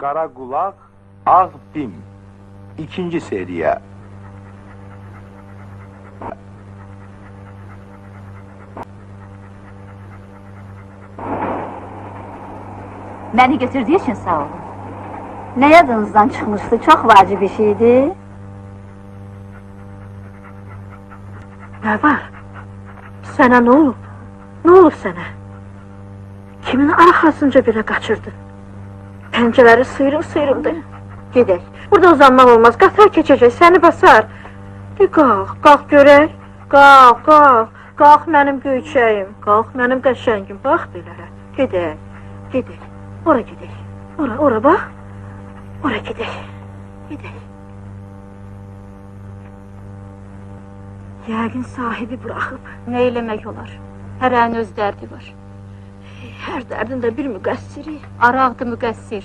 Qara Qulaq, Ağ Bim. İkinci seriya. Beni götürdüğü için sağ olun. Ne yadınızdan çıkmıştı? Çok vacip bir şeydi. Ne var? Sana ne olur? Ne olur sana? Kimin arkasınca bile kaçırdın? Pencereleri sıyrıldı. Gidelim. Burada uzanmak olmaz. Qatar keçəcək, səni basar. Qalk görək. Qalk mənim göyçəyim. Qalk mənim qəşəngim. Bax belərə. Gedək. Ora gedək. Ora bax. Ora gedək. Yəqin sahibi bıraxıb. Ne eləmək olar? Hər ənin öz dərdi var. Hər dərdində bir müqəssiri. Araqdı müqəssir.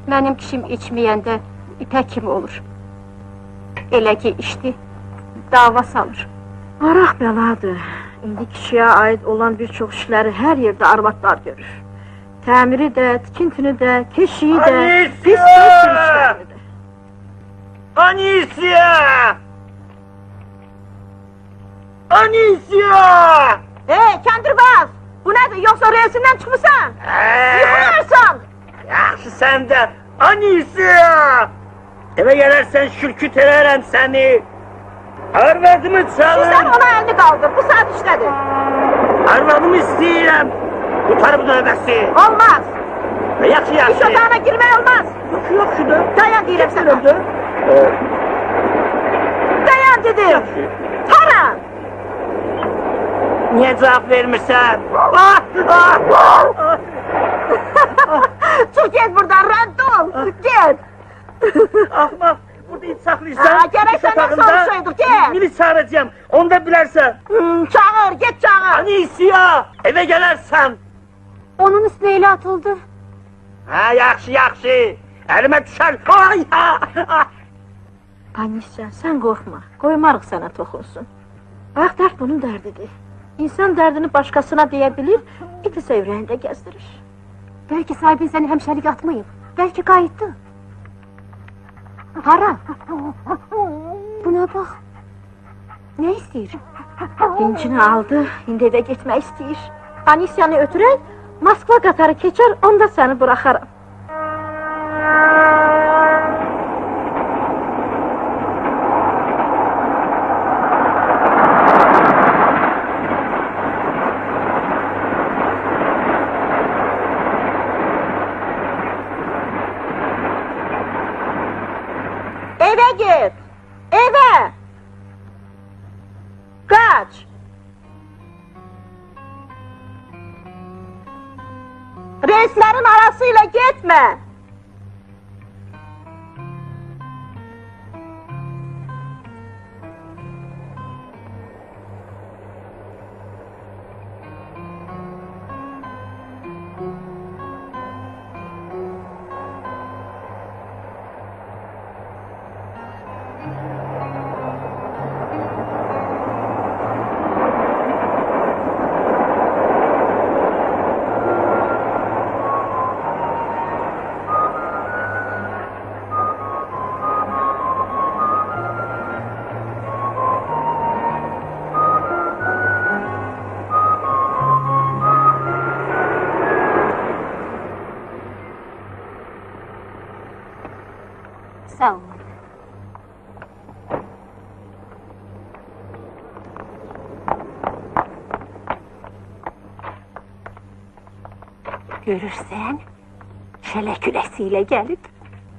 Mənim kişim içməyəndə ipək kimi olur. Elə ki içdi, dava salır. Araq bəladır. İndi kişiyə aid olan bir çox işləri hər yerdə arvadlar görür. Təmiri də, tikintini də, keşiyi də, pis işlərini də. Anisiya! Kəndirbaz! Bu nədir, yoxsa reysindən çıxmısan? Yıxılarsan! Yaxşı sən də, Anisiya! Eve gələrsən şürküt edərəm səni. Arvadımı çalın! Sən ona əlini qaldır, bu saat işlədir. Arvadımı istəyirəm. Qutarı bu növbəsi. Olmaz! Yaxşı. İş otağına girmək olmaz. Yox, şudur. Dayan deyirəm sənə. Dayan dedim. Tara! Niyə cavab vermirsən? Çıx get buradan, rədd ol! Get! Ahmaq, burada hiç saxlayırsan. Gərək səndən soruşaydıq, get! Milis çağıracağım, onu da bilərsən. Çağır, get çağır! Anisiya, eve gələrsən. Onun üstüne eli atıldı. Ha, yaxşı. Əlimə düşər. Anisya, sən qorxma, qoymarıq sənə toxunsun. Bax, dərd bunun dərdidir. İnsan dərdini başqasına deyə bilir, iti sevrəyində gəzdirir. Belki sahibin seni hemşerik atmayıp. Belki kayıttı. Hara? Buna bak. Ne istiyor? Dincini aldı, indi evə getmək istəyir. Anisyanı ötürək, Moskva qatarı keçər, onda səni bıraxaram. Evə git! Evə! Qaç! Reislerin arasıyla gitme! Sağ olun. Görürsen, şele küresiyle gelip.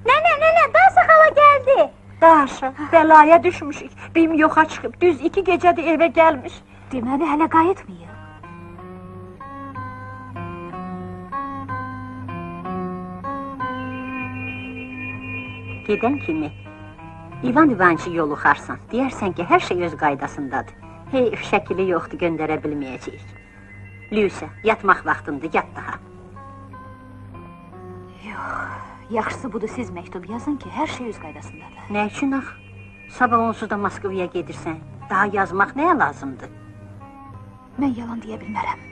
Nene, Daşa hala geldi. Daşa, belaya düşmüşük. Bim yoxa çıxıb, düz 2 gecədir evə gəlmiş. Deməli hələ qayıtmıyıq. Gedən kimi İvan İvançı yoluxarsan, deyərsən ki, hər şey öz qaydasındadır. Heyf, şəkili yoxdur, göndərə bilməyəcəyik. Lüysə, yatmaq vaxtındır, yat daha. Yaxşısı budur, siz məktub yazın ki, hər şey öz qaydasındadır. Nə üçün ax? Sabah onsuz da Moskvaya gedirsən. Daha yazmaq nəyə lazımdır? Mən yalan deyə bilmərəm.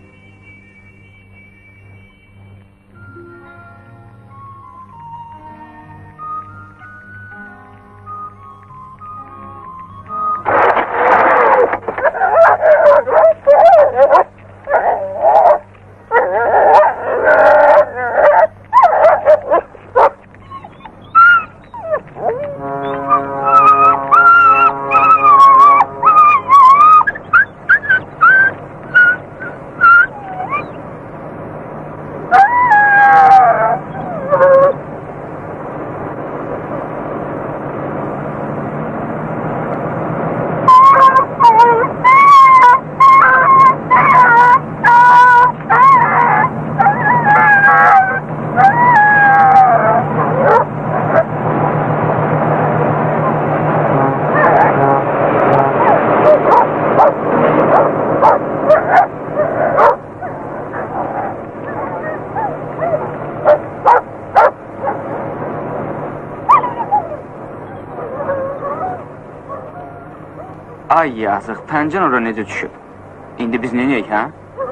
Ay yazıq, pəncən ora necə düşüb? İndi biz neyək, hə?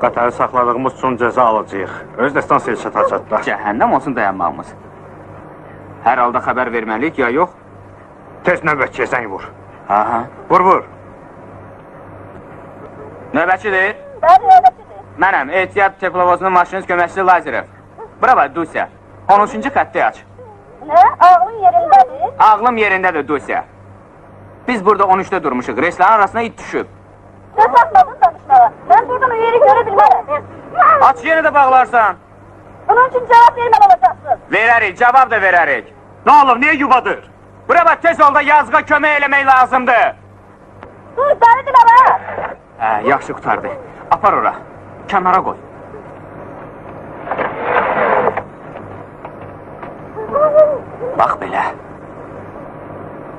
Qatarı saxladığımız üçün cəza alacağıq. Öz də stansiyaya çatacaqlar. Cəhənnəm olsun dayanmağımız. Hər halda xəbər verməliyik, ya yox? Tez növbətçiyə zəng vur. Aha. Vur. Növbətçidir? Bəli, növbətçidir. Mənəm, ehtiyat teplovozunun maşinist köməkçisi Lazarev. Bura bax, Dusya. 13-cü xətti aç. Nə? Ağlın yerindədir? Ağlım yerindədir, Dusya. Biz burada 13-də durmuşuq, reyslərin arasına it düşüb. Sən saxladın danışmağa. Mən buradan o yeri görə bilmərəm. Aç, yenə də bağlarsan. Bunun üçün cavab verməli olacaqsın. Verərik, cavab da verərik. Nə olub, niyə yubadır? Bura bax, tez olda yazığa kömək eləmək lazımdır. Dur, səni dinəmə. Hə, yaxşı qutardı. Apar ora, kənara qoy. Bax belə.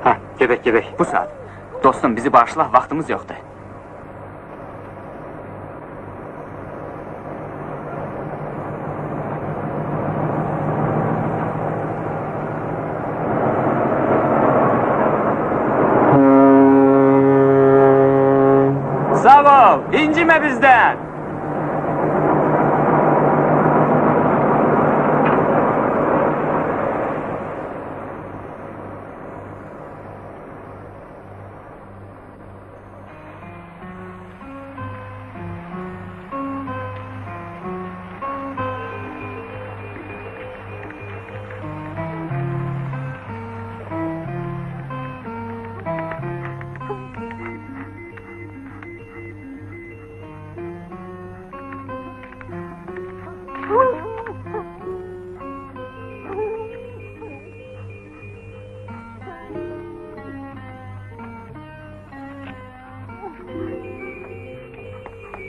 Hə, gedək. Bu saat. Dostum, bizi bağışla, vaxtımız yoxdur. Sağ ol, incimə bizdən.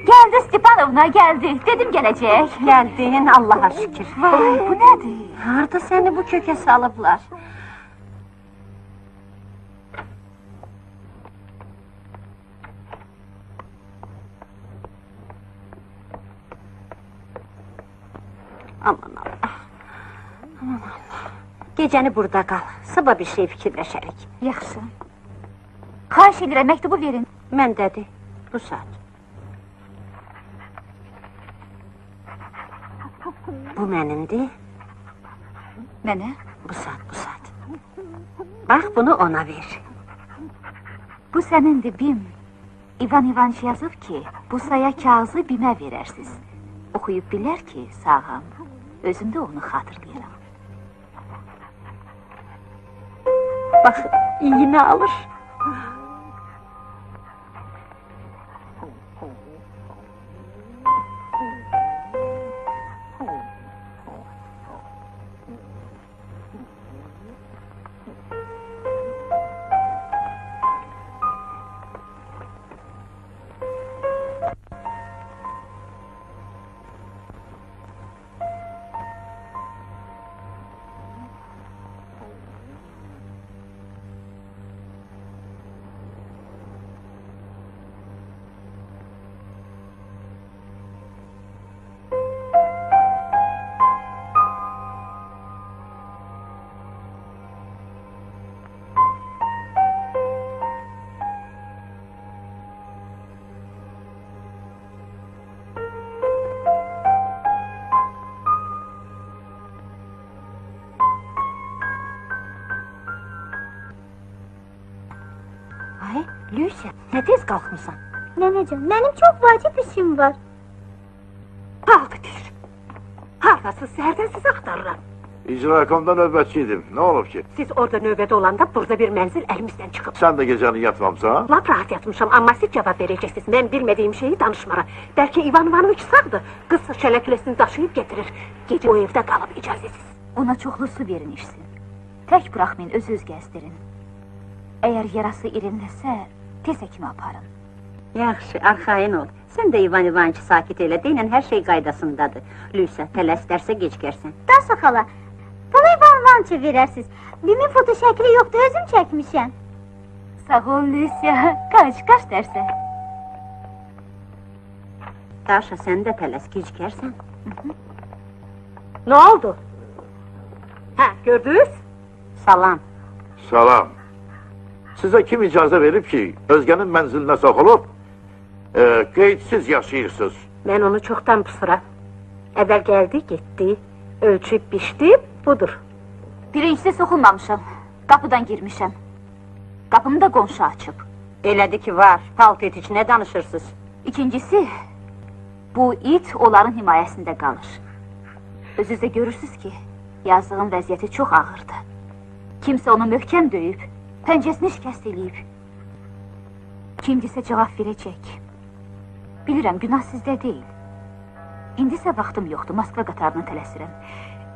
Geldi Stepanovna, geldi. Dedim gelecek. Gəldin, Allaha şükür. Vay, bu nedir? Harda səni bu kökə salıblar? Aman Allah. Aman Allah. Gecəni burada qal. Sabah bir şey fikirləşərik. Yaxşı. Xahiş edirəm, məktubu verin. Məndədir, bu saat. Bu mənimdir, Mənə? bu saat. Bax, bunu ona ver. Bu sənindir, Bim. İvan İvanç yazıb ki, bu saya kağızı Bimə verərsiz. Oxuyub bilər ki, sağam. Özüm də onu xatırlayıram. Bax, iyini alır. Ay, Lucia, nə tez qalxmısan? Nənəcəm, mənim çox vacib işim var. Qaldı deyir. Harasız, səhərdən sizi axtarıram. İcrakomda növbətçiydim. Nə olub ki? Siz orada növbədə olanda burada bir mənzil əlimizdən çıxıb. Sən də gecəni yatmamsan? Lap rahat yatmışam, amma siz cavab verəcəksiniz. Mən bilmədiyim şeyi danışmaram. Bəlkə İvan İvanoviç sağdır. Qız şələküləsini daşıyıb getirir. Gecə o evdə qalıb icazəsiz. Ona çoxlu su verin içsin. Tək buraxmayın, öz gəzdirin. Əgər yarası irinləsə, tez həkimə aparın. Yaxşı, arxayın ol. Sən də İvan İvanoviçi sakit elə, deynən hər şey qaydasındadır. Lüysə, tələs dərsə gecikərsən. Daşa xala, bunu İvan İvanoviçə verərsiz. Bimin foto şəkli yoxdur, özüm çəkmişəm. Sağ ol, Lucia. Qaç dərsə. Daşa, sən də tələs gecikərsən. Nə oldu? Hə, gördünüz? Salam. Salam. Sizə kim icazə verib ki, özgənin mənzilinə soxulub, qeydsiz yaşayırsınız? Mən onu çoxdan pısıram. Əvvəl gəldi, getdi, ölçüb, biçdi, budur. Birincisi soxulmamışam. Qapıdan girmişəm. Qapımı da qonşu açıb. Elədi ki, var. Paltet içinə danışırsınız. İkincisi, bu it onların himayəsində qalır. Özünüz də görürsünüz ki, yazdığın vəziyyəti çox ağırdır. Kimsə onu möhkəm döyüb, pəncəsini şikəst eləyib. Kimdisə cavab verəcək. Bilirəm, günah sizdə deyil. İndisə vaxtım yoxdur, Moskva qatarını tələsirəm.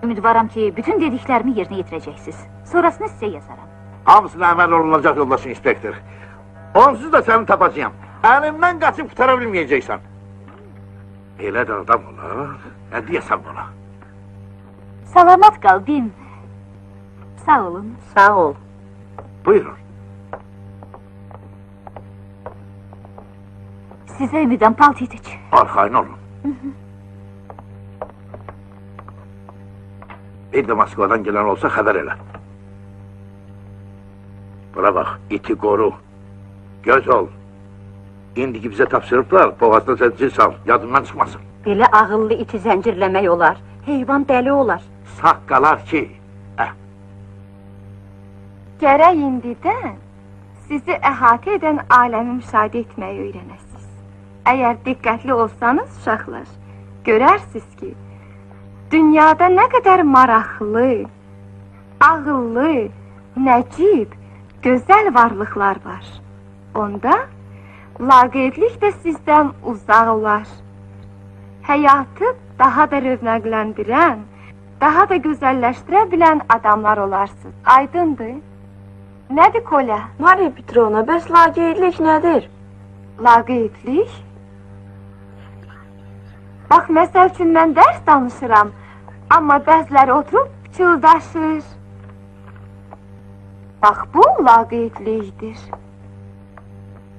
Ümidvaram ki, bütün dediklərimi yerinə yetirəcəksiniz. Sonrasını sizə yazaram. Hamısına əməl olunacaq yoldaşı inspektor. Onsuz da səni tapacağım. Əlimdən qaçıb qutara bilməyəcəksən. Elə də adam olar, nə deyəsən buna? Salamat qal, Bim. Sağ olun. Sağ ol. Buyurun. Sizə ümidən Paltitiç. Arxayın olun. Bir de Moskvadan gelen olsa haber elə. Buna bax, iti qoru. Göz ol. İndiki bizə tapşırıblar, boğazına zəncir sal, yadından çıxmasın. Belə ağıllı iti zəncirləmək olar. Heyvan dəli olar. Sağ qalar ki. Gərək indidən sizi əhatə edən aləmi müşahidə etməyi öyrənəsiniz. Əgər diqqətli olsanız, uşaqlar, görərsiniz ki, dünyada nə qədər maraqlı, ağıllı, nəcib, gözəl varlıqlar var. Onda laqeydlik də sizdən uzaq olar. Həyatı daha da rövnəqləndirən, daha da gözəlləşdirə bilən adamlar olarsınız. Aydındır? Nədir Kolya? Mariya Petrovna, bəs laqeydlik nədir? Laqeydlik? Bax, məsəl üçün mən dərs danışıram, amma bəziləri oturub pıçıldaşır. Bax, bu laqeydlikdir.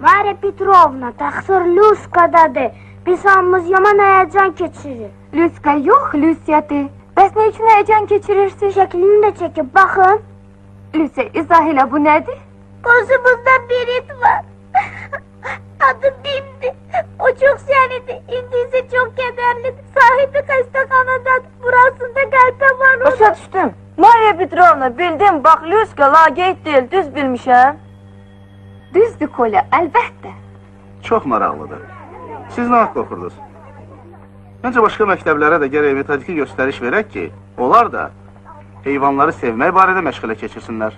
Mariya Petrovna, təqsir Lyuskadadır. Biz hamımız yaman həyəcan keçirir. Lyuska yox, Lüsyadır. Bəs nə üçün həyəcan keçirirsiniz? Şəklini də çəkib, baxın. Lüsya, izah elə, bu nədir? Qozumuzda bir it var. Adı Bim'dir. O çok şenidir. İndi ise çok kederlidir. Sahibi xəstəxanadadır. Burasında qəlpə var onun. Başa düşdüm. Mariya Petrovna, bildim, bax, Lyuska laqeyd deyil, düz bilmişəm. Düzdür, Kolya, əlbəttə. Çox maraqlıdır. Siz nə haqq oxurdunuz? Məncə başqa məktəblərə də gərək metodiki göstəriş verək ki, onlar da heyvanları sevmək barədə məşğələ keçirsinlər.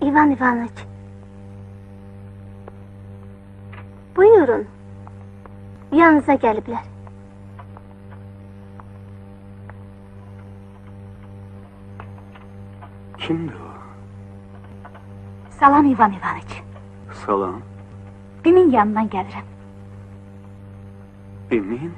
İvan İvanoviç. Buyurun. Yanınıza gəliblər. Kimdir o? Salam İvan İvanoviç. Salam. Bimin yanından gəlirəm. Bimin?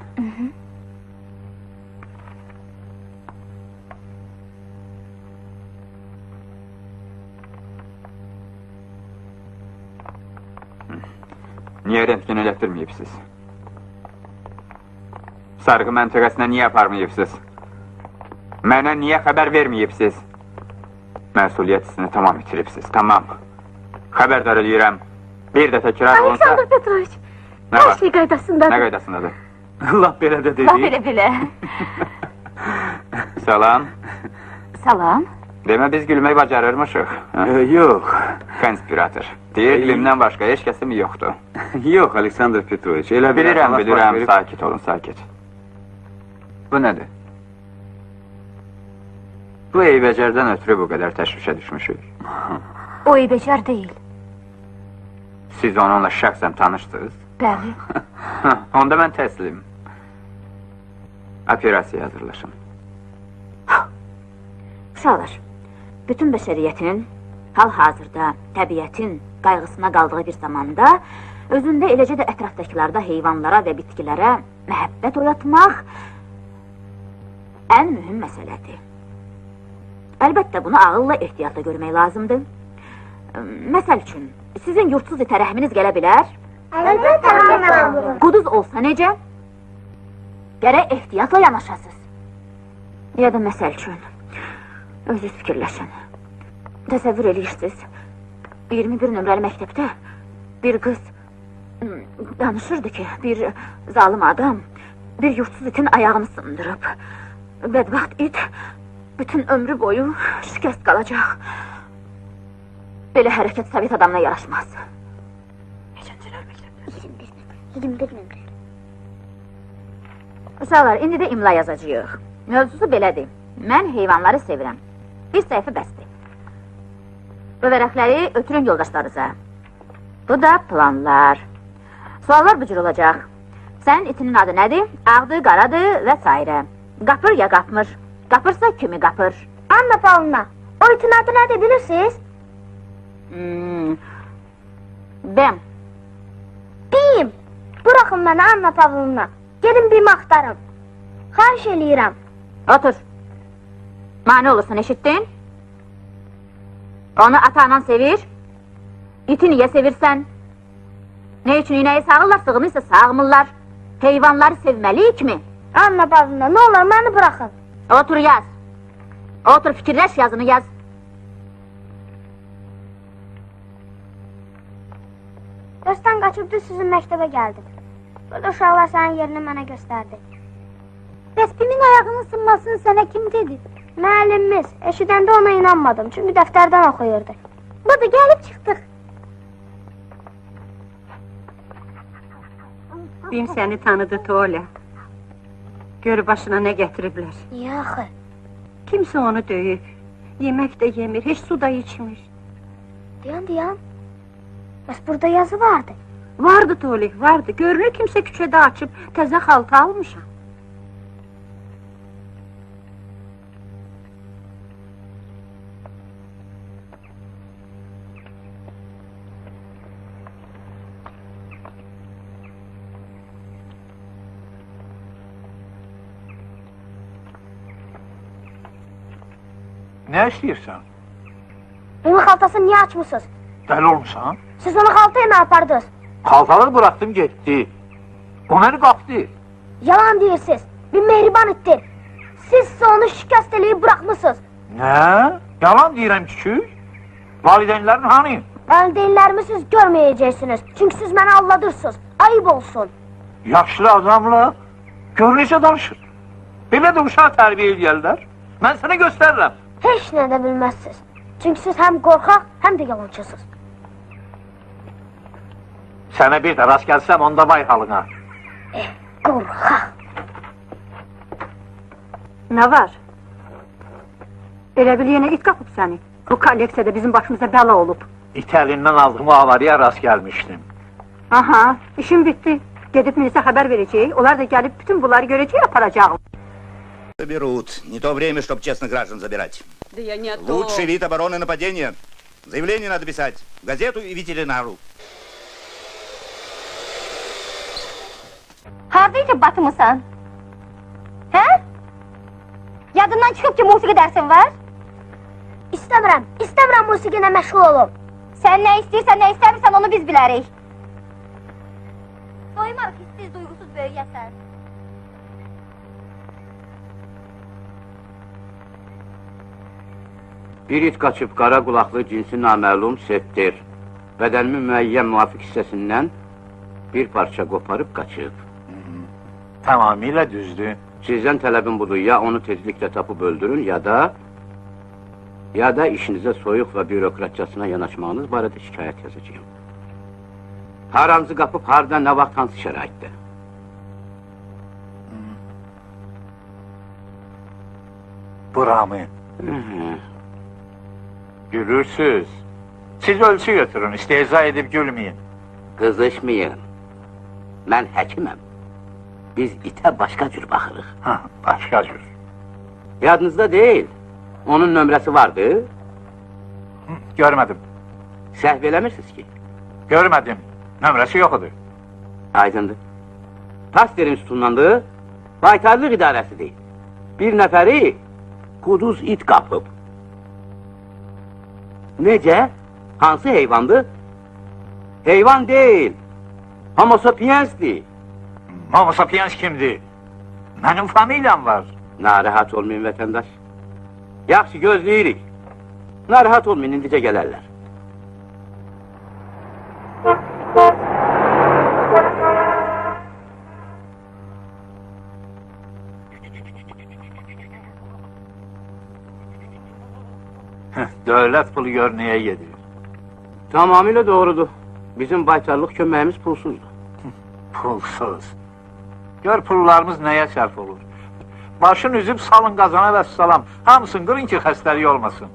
Niyə rentgen elətdirməyibsiz? Sarğı məntəqəsinə niyə aparmayıbsiz? Mənə niyə xəbər verməyibsiz? Məsuliyyət hissini tamam itiribsiz, tamam. Xəbərdar edirəm. Bir də təkrar olunsa... Aleksandr Petroviç, Nə hər var? şey qaydasındadır. Nə qaydasındadır? Lap belə də Bax, dedik. elə-belə. Salam. Salam. Demə biz gülmək bacarırmışıq. Yox. Konspirator. Deyir, dilimdən başqa heç kəsim yoxdur. Yox, Aleksandr Petroviç, elə Bilirəm, sakit olun, sakit. Bu nədir? Bu eybəcərdən ötürü bu qədər təşvişə düşmüşük. O eybəcər deyil. Siz onunla şəxsən tanışdınız? Bəli. Onda mən təslim. Operasiya hazırlaşın. Uşaqlar, bütün bəşəriyyətin hal-hazırda təbiətin qayğısına qaldığı bir zamanda özündə eləcə də ətrafdakılarda heyvanlara və bitkilərə məhəbbət oyatmaq ən mühüm məsələdir. Əlbəttə, bunu ağılla ehtiyatla görmək lazımdır. Məsəl üçün, sizin yurtsuz itə rəhminiz gələ bilər? Əlbəttə, Quduz olsa necə? Gərək ehtiyatla yanaşasınız. Ya da məsəl üçün, Özünüz fikirləşin. Təsəvvür edirsiniz, 21 nömrəli məktəbdə bir qız danışırdı ki, bir zalim adam bir yurtsuz itin ayağını sındırıb. Bədbəxt it bütün ömrü boyu şikəst qalacaq. Belə hərəkət Sovet adamına yaraşmaz. Neçəncələr məktəbdə? 21 nömrə. Uşaqlar, indi də imla yazacağıq. Mövzusu belədir. Mən heyvanları sevirəm. Bir səhifə bəsdir. Bu vərəqləri ötürün yoldaşlarınıza. Bu da planlar. Suallar bu cür olacaq. Sənin itinin adı nədir? Ağdır, qaradır və s. Qapır ya qapmır? Qapırsa kimi qapır? Anna Pavlovna, o itin adı nədir bilirsiniz? Bem. Bim! Bırakın beni Anna Pavlovna. Gelin Bim'i axtarın. Xahiş eləyirəm. Otur. Mane olursun, eşittin? Onu ata-anan sevir. İti niye sevirsən? Ne üçün inəyi sağırlar, sığını ise sağmırlar. Heyvanları sevməliyik mi? Anna Pavlovna, ne olur beni bırakın. Otur yaz. Otur fikirləş, yazını yaz. Dərsdən qaçıb düz sizin məktəbə gəldim. Burada uşaqlar sənin yerini mənə göstərdi. Bəs Bim'in ayağının sınmasını sənə kim dedi? Müəllimimiz, eşidəndə ona inanmadım, çünki dəftərdən oxuyurdu. Budur, gəlib çıxdıq. Bim səni tanıdı Toля. Gör başına nə gətiriblər. Niyə axı? Kimsə onu döyüb. Yemək də yemir, heç su da içmir. Dayan. Bəs burada yazı vardı. Vardı Tolik, vardı. Görünür kimsə küçədə açıb təzə xalta almışam. Ne istəyirsən? Benim xaltasını niyə açmışsınız? Dəli olmuşsan? Siz onu xaltaya mı apardınız? Xaltaları bıraktım getdi. O məni qapdı. Yalan deyirsiniz. Bir mehriban ittir. Siz ise onu şikast eləyib bırakmışsınız. Ne? Yalan deyirəm küçük. Valideynlərin hani? Valideynlərimi siz görməyəcəksiniz. Çünkü siz beni aldadırsınız. Ayıp olsun. Yaşlı adamla gör necə danışır. Belə də uşaq tərbiyə eləyərlər. Mən sənə göstərirəm. Heç ne de bilmezsiniz. Çünkü siz hem korkak hem de yalancısınız. Sənə bir də rast gəlsəm onda vay halına. Korkak. Nə var? Elə bil yenə it qapıb səni. Bu kolleksiyada bizim başımıza bəla olub. İt əlindən aldığım avariyə rast gəlmişdim. Aha, işim bitti. Gedib Nilsə xəbər verəcək. Onlar da gəlib bütün bunları görəcək, aparacaq. Заберут. Не то время, чтобы честно граждан забирать. Да я не то. Лучший вид обороны нападения. Заявление надо писать в газету и ветеринару. Hardayca batımısan? He? Yadından çıkıp ki musiki dersin var? İstəmirəm musiqinə məşğul olum. Sən nə istəyirsən, nə istəmirsən onu biz bilərik. Doymarıq hissiz, duygusuz böyüyəsən. Bir it qaçıb qara qulaqlı cinsi naməlum setdir. Bədənimin müəyyən müvafiq hissəsindən bir parça qoparıb qaçıb. Tamamilə düzdür. Sizdən tələbim budur, ya onu tezliklə tapıb öldürün, ya da işinizə soyuq və bürokratçasına yanaşmağınız barədə şikayət yazacağım. Haranızı qapıb, harada, nə vaxt, hansı şəraitdə? Buramı. Gülürsüz. Siz ölçü götürün, istehza edib gülməyin. Qızışmayın. Mən həkiməm. Biz itə başqa cür baxırıq. Başqa cür. Yadınızda deyil. Onun nömrəsi vardı. Görmədim. Səhv eləmirsiniz ki? Görmədim. Nömrəsi yoxudur. Aydındır. Pasterin sütunlandığı baytarlıq idarəsidir. Bir nəfəri quduz it qapıb. Necə? Hansı heyvandır? Heyvan deyil. Homo sapiensdir. Homo sapiens kimdir? Mənim familiyam var. Narahat olmayın vətəndaş. Yaxşı, gözləyirik. Narahat olmayın, indicə gələrlər. Dövlət pulu görnəyə gedir. Tamamilə doğrudur. Bizim baytarlıq köməyimiz pulsuzdur. Pulsuz. Gör pullarımız nəyə sərf olur. Başın üzüb salın qazana və salam. Hamısını qırın ki, xəstəlik olmasın.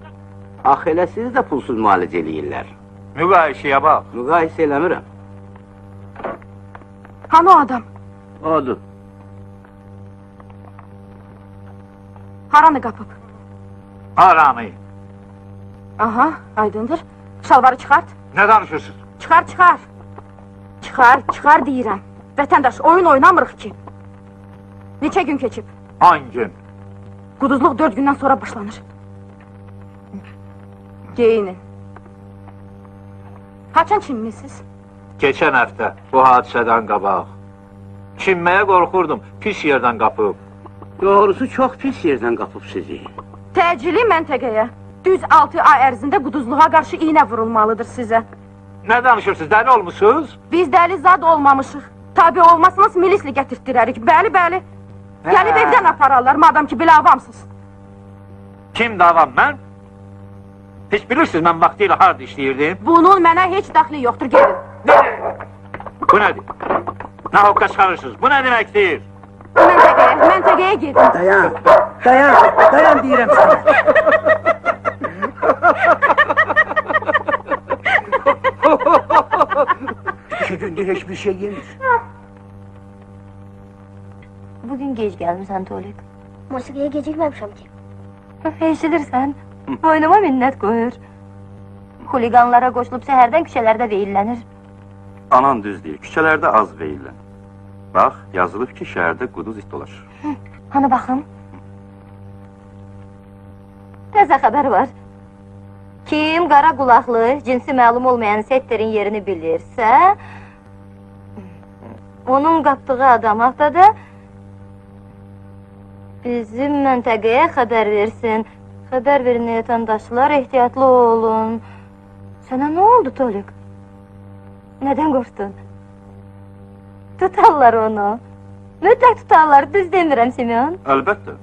Ax, elə siz də pulsuz müalicə eləyirlər. Müqayişəyə bax. Müqayisə eləmirəm. Hanı o adam? Odur. Haranı qapıb? Haranı. Aha, aydındır. Şalvarı çıxart. Nə danışırsınız? Çıxar, çıxar. Çıxar, çıxar deyirəm. Vətəndaş, oyun oynamırıq ki. Neçə gün keçib? Hangi gün? Quduzluq 4 gündən sonra başlanır. Geyinin. Haçan çinmisiniz? Keçən həftə bu hadisədən qabaq. Çinməyə qorxurdum, pis yerdən qapıb. Doğrusu çox pis yerdən qapıb sizi. Təcili məntəqəyə. Düz 6 ay ərzində quduzluğa qarşı iynə vurulmalıdır sizə. Nə danışırsınız, dəli olmuşsunuz? Biz dəli zad olmamışıq. Tabi olmasınız milisli gətirtdirərik. Bəli, bəli. Gəlib evdən apararlar, madam ki, belə avamsınız. Kim davam, mən? Heç bilirsiniz, mən vaxtilə harada işləyirdim? Bunun mənə heç dəxli yoxdur, gedin. Bu nədir? Nə hoqqa çıxarırsınız? Bu nə deməkdir? Məntəqəyə gedin. Dayan deyirəm sana. İki gündür heç bir şey yemir. Bugün gec gəlmirsən, Tolik. Musiqiyə gecikməmişəm ki. Eşidirsən, boynuma minnət qoyur. Xuliqanlara qoşulub səhərdən küçələrdə veyillənir. Anan düz deyir, küçələrdə az veyillən. Bax, yazılıb ki, şəhərdə quduz it dolaşır. Hani baxım? Təzə xəbər var. Kim qara qulaqlı, cinsi məlum olmayan setterin yerini bilirsə, onun qapdığı adam haftada bizim məntəqəyə xəbər versin. Xəbər verin, vətəndaşlar, ehtiyatlı olun. Sənə nə oldu, Tolik? Nədən qorxdun? Tutarlar onu. Mütləq tutarlar, düz demirəm, Simeon. Əlbəttə.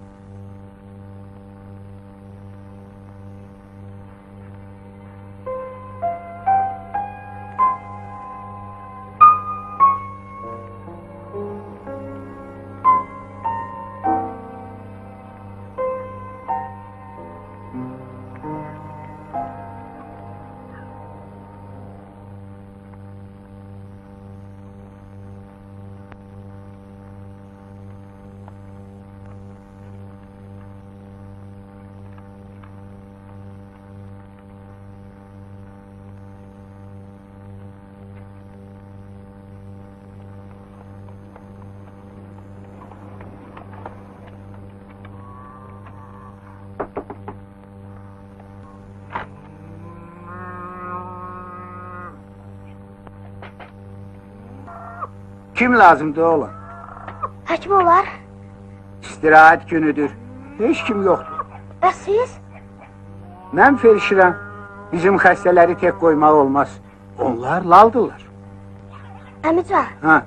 Kim lazımdır oğlum? Həkim olar. İstirahat günüdür. Heç kim yoxdur. Bəs siz? Mən ferişirəm. Bizim xəstələri tek qoymaq olmaz. Onlar laldırlar. Əmican, Ha,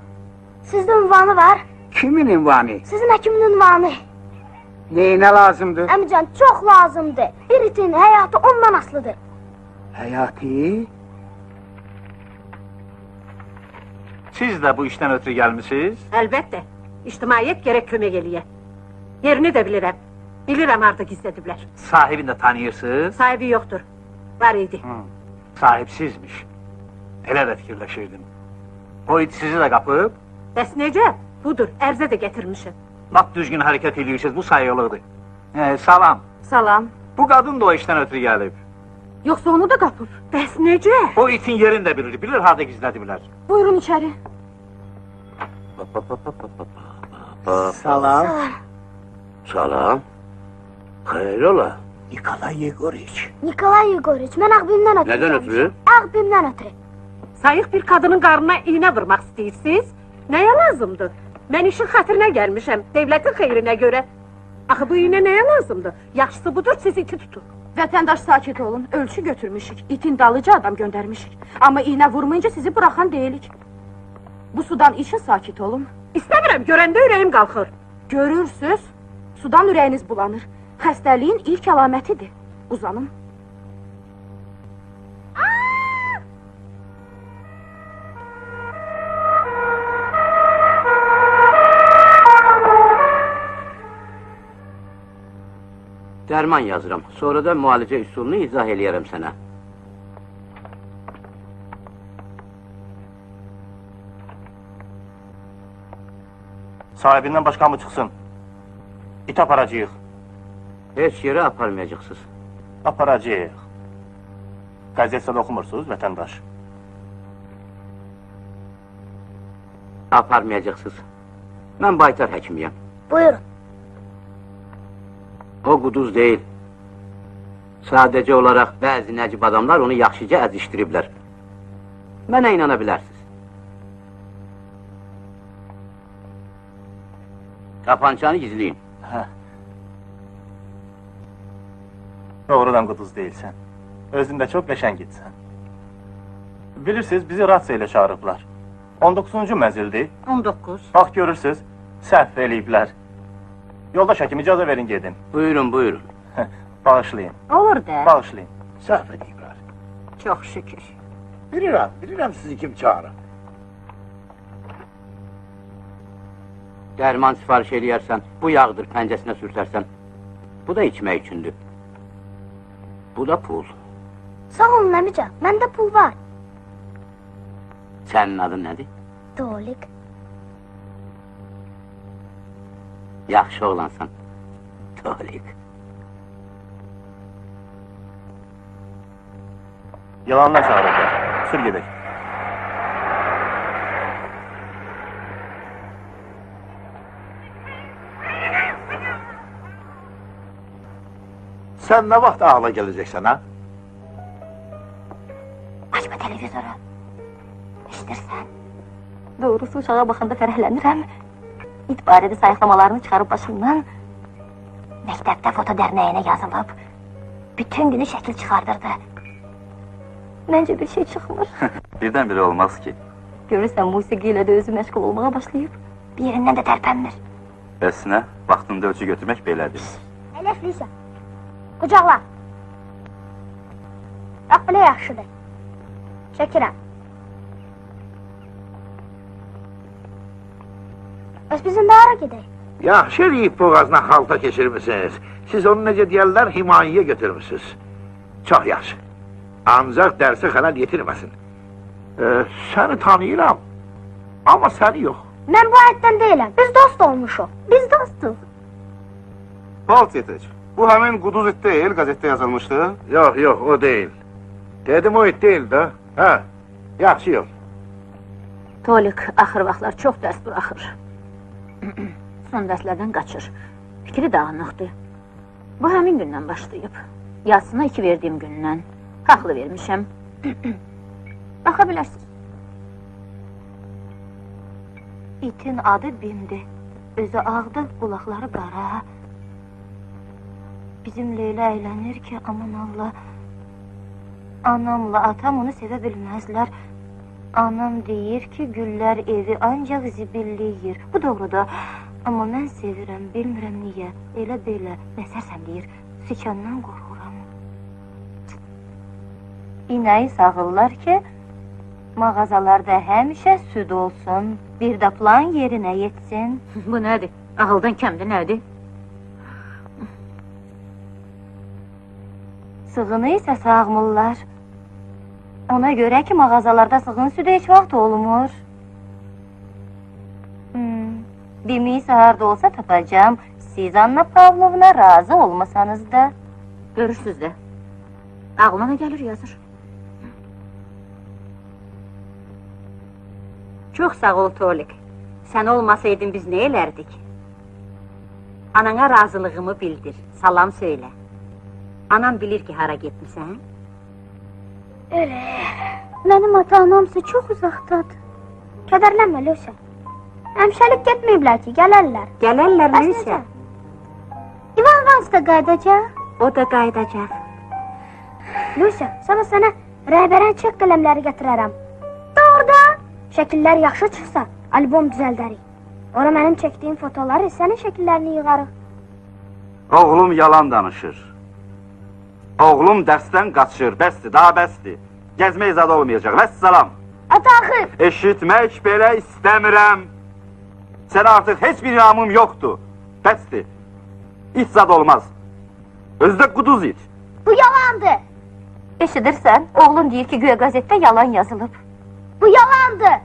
sizdə ünvanı var. kimin ünvanı? Sizin həkimin ünvanı. Neyinə lazımdır? Əmican, çox lazımdır. Bir itin həyatı ondan asılıdır. Həyatı? Siz də bu işdən ötürü gəlmişsiniz? Əlbəttə, ictimaiyyət gərək kömək eləyə. Yerini də bilirəm. Bilirəm harada gizlədiblər. Sahibini də tanıyırsınız? Sahibi yoxdur. Var idi. Sahibsizmiş. Elə də fikirləşirdim. O it sizi də qapıb? Bəs necə? Budur, ərzə də gətirmişim. Lap düzgün hərəkət edirsiniz, bu sayılıqdır. Salam. Salam. Bu qadın da o işdən ötürü gəlib. Yoxsa onu da qapıb. Bəs necə? O itin yerini də bilir, bilir harada gizlədiblər. Buyurun içəri. Salam. Salam. Xeyr ola. Nikolay Yegoriç. Nikolay Yegoriç, mən Ağbimdən ötürü. Nədən ötürü? Ağbimdən ötürü. Sayıq bir qadının qarnına iynə vurmaq istəyirsiniz? Nəyə lazımdır? Mən işin xatirinə gəlmişəm, devlətin xeyrinə görə. Axı bu iynə nəyə lazımdır? Yaxşısı budur, siz iti tutun. Vətəndaş sakit olun, ölçü götürmüşük, itin dalıcı adam göndərmişik. Amma iynə vurmayınca sizi buraxan deyilik. Bu sudan için sakit olun. İstəmirəm, görəndə ürəyim qalxır. Görürsüz, sudan ürəyiniz bulanır. Xəstəliyin ilk əlamətidir. Uzanın. Dərman yazıram. Sonra da müalicə üsulunu izah eləyərəm sənə. Sahibindən başqa mı çıxsın? İt aparacağıq. Heç yerə aparmayacaqsınız. Aparacağıq. Qəzetdə oxumursunuz, vətəndaş. Aparmayacaqsınız. Mən baytar həkimiyəm. Buyurun. O quduz deyil. Sadəcə olaraq bəzi nəcib adamlar onu yaxşıca əzişdiriblər. Mənə inana bilərsiniz. Tapançanı gizləyin. Doğrudan quduz deyilsən. Özündə çox qəşəng itsən. Bilirsiniz, bizi rasiya ilə çağırıblar. 19-cu mənzildir. 19. Bax, görürsünüz, səhv eləyiblər. Yoldaş həkim, icazə verin gedin. Buyurun, buyurun. Bağışlayın. Olur da. Bağışlayın. Səhv ediblər. Çox şükür. Bilirəm sizi kim çağırır. Dərman sifariş eləyərsən, bu yağdır pəncəsinə sürtərsən. Bu da içmək üçündür. Bu da pul. Sağ olun əmican, məndə pul var. Sənin adın nədir? Tolik. Yaxşı oğlansan. Tolik. Yalanla çağırırlar. Sür gedək. Sən nə vaxt ağla gələcəksən, ha? Açma televizoru. İşitirsən. Doğrusu uşağa baxanda fərəhlənirəm. İt barədə sayıqlamalarını çıxarıb başımdan. Məktəbdə foto dərnəyinə yazılıb. Bütün günü şəkil çıxardırdı. Məncə bir şey çıxmır. Birdən-birə olmaz ki. Görürsən, musiqi ilə də özü məşğul olmağa başlayıb. Bir yerindən də tərpənmir. Bəs nə? Vaxtında ölçü götürmək belədir. Əlif Lüysə. Qucaqla. Bax, belə yaxşıdır. Çəkirəm. Bəs bizim də hara gedək? Yaxşı eləyib boğazına xalta keçirmişsiniz. Siz onu necə deyərlər, himayiyə götürmüşsünüz. Çox yaxşı. Ancaq dərsi xəlal yetirməsin. Səni tanıyıram, amma səni yox. Mən bu həyətdən deyiləm, biz dost olmuşuq. Biz dostuq. Balt yetirik. Bu həmin quduz it deyil, qəzetdə yazılmışdı. Yox, o deyil. Dedim o it deyil də. Hə, yaxşı yox. Tolik axır vaxtlar çox dərs buraxır. Son dərslərdən qaçır. Fikri dağınıqdır. Bu həmin gündən başlayıb. Yazısına 2 verdiyim gündən. Haqlı vermişəm. Baxa bilərsiniz. İtin adı Bimdir. Özü ağdır, qulaqları qara. Bizim Leyla əylənir ki, aman Allah. Anamla atam onu sevə bilməzlər. Anam deyir ki, güllər evi ancaq zibilliyir. Bu doğrudur. Amma mən sevirəm, bilmirəm niyə. Elə belə, nəsərsəm deyir, sikandan qorxuram. İnəyi sağırlar ki, mağazalarda həmişə süd olsun, bir də plan yerinə yetsin. Bu nədir? Ağıldan kəmdir, nədir? Sığını isə sağmırlar. Ona görə ki, mağazalarda sığın südü heç vaxt olmur. Bimi səhərdə olsa tapacağım. Siz Anna Pavlovna razı olmasanız da. Görürsünüz də. Ağlına gəlir yazır. Çox sağ ol Tolik. Sən olmasaydın biz nə elərdik? Anana razılığımı bildir, salam söylə. Anam bilir ki, hara getmisən? Elə. Mənim ata-anamsa çox uzaqdadır. Kədərlənmə, Lüysə. Həmşəlik getməyiblər ki, gələrlər. Gələrlər, Lüysə. Hans da qaydacaq? O da qaydacaq. Lucia, sana sənə rəhbərən çək qələmləri gətirərəm. Doğrudan? Şəkillər yaxşı çıxsa, albom düzəldərik. Ora mənim çəkdiyim fotoları, sənin şəkillərini yığarıq. Oğlum yalan danışır. Oğlum dərsdən qaçır, bəsdir, daha bəsdir. Gəzmək zad olmayacaq, vəssalam. Ataxı! Eşitmək belə istəmirəm. Sənə artıq heç bir inamım yoxdur. Bəsdir. İt zad olmaz. Özdə quduz it. Bu yalandır. Eşidirsən, oğlun deyir ki, güya qəzetdə yalan yazılıb. Bu yalandır.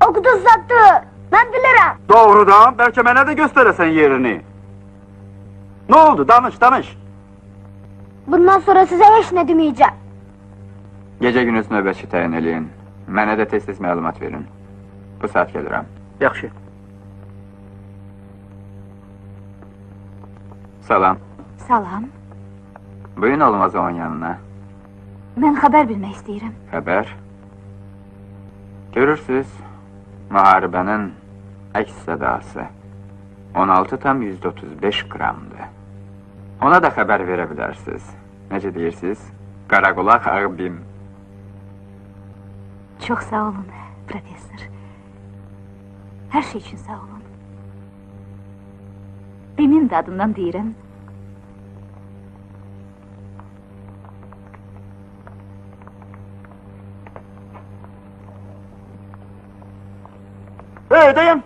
O quduz zaddır. Mən bilirəm. Doğrudan, bəlkə mənə də göstərəsən yerini. Nə oldu? Danış, danış. Bundan sonra sizə heç nə deməyəcəm. Gecə gündüz növbətçi təyin eləyin. Mənə də tez-tez məlumat verin. Bu saat gəlirəm. Yaxşı. Salam. Salam. Bugün olmaz onun yanına. Mən xəbər bilmək istəyirəm. Xəbər? Görürsünüz, müharibənin əks sədası 16,35 qramdır. Ona da xəbər verə bilərsiniz. Necə deyirsiniz? Qaraqulaq ağbim. Çox sağ olun, professor. Hər şey üçün sağ olun. Bimin də adından deyirəm. Dayan.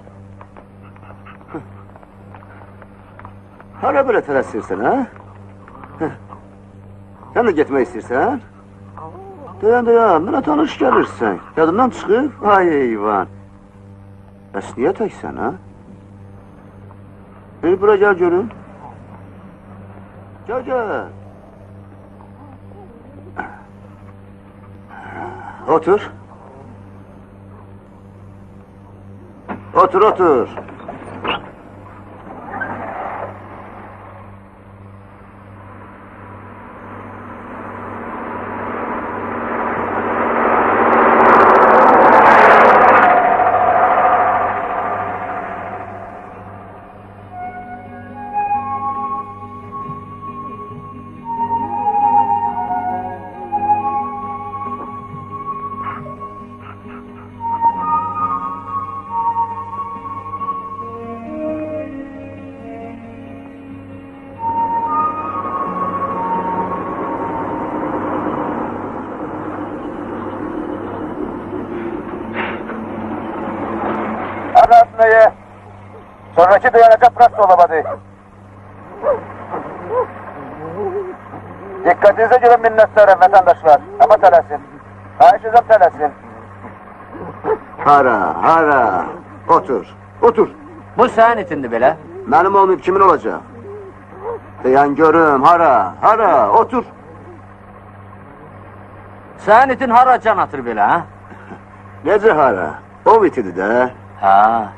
Hala böyle tələsirsən, ha? Sən də getmək istəyirsən? Dayan, mənə tanış gəlirsən. Yadımdan çıxıb, ay eyvan. Bəs niyə təksən, ha? Bura gəl görün. Gəl. Otur. Otur. Sonraki dayanacak bırak olamadı. Dikkatinize göre minnettarım vatandaşlar. Ama tələsin. Xahiş edəm tələsin. Hara. Otur. Bu sənin itindir belə. Mənim olmayıb kimin olacaq? Dayan görüm, hara, otur. Sənin itin hara can atır belə, ha? Necə hara? O itidir də. Ha.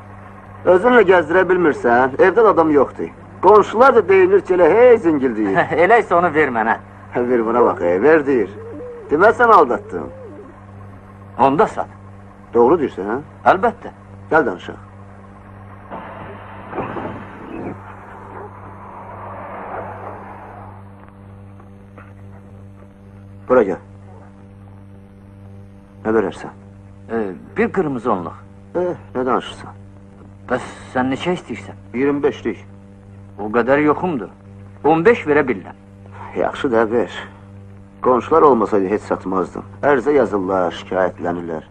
Özünlə gəzdirə bilmirsən, evdən adam yoxdur. Qonşular da deyinir ki, elə hey zingil deyir. Eləysə onu ver mənə. Ver buna bax, ver deyir. Deməsən aldatdım. Onda sat. Doğru deyirsən, ha? Əlbəttə. Gəl danışaq. Bura gəl. Nə verərsən? Bir qırmızı onluq. Nə danışırsan? Bəs sən neçə istəyirsən? 25'lik. O qədər yoxumdur. 15 verə bilirəm. Yaxşı da ver. Qonşular olmasaydı heç satmazdım. Ərzə yazırlar, şikayətlənirlər.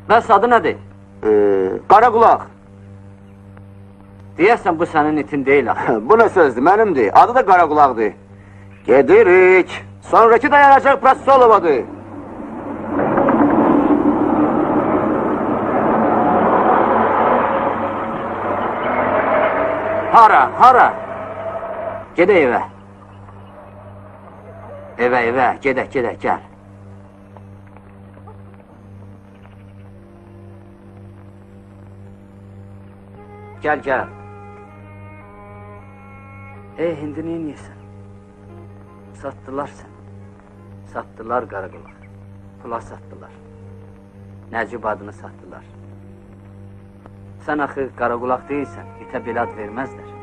Bəs adı nədir? Qaraqulaq. Deyəsən bu sənin itin deyil axı. Bu nə sözdür, mənimdir. Adı da Qaraqulaqdır. Gedirik. Sonraki dayanacaq Prasolovadır. Hara? Gedək evə. Evə, gedək, gəl. Gəl. Hindi neyniyəsən? Satdılar sən. Satdılar Qaraqulaq. Pula satdılar. Nəcib adını satdılar. Sən axı Qaraqulaq deyilsən, itə belə ad verməzlər.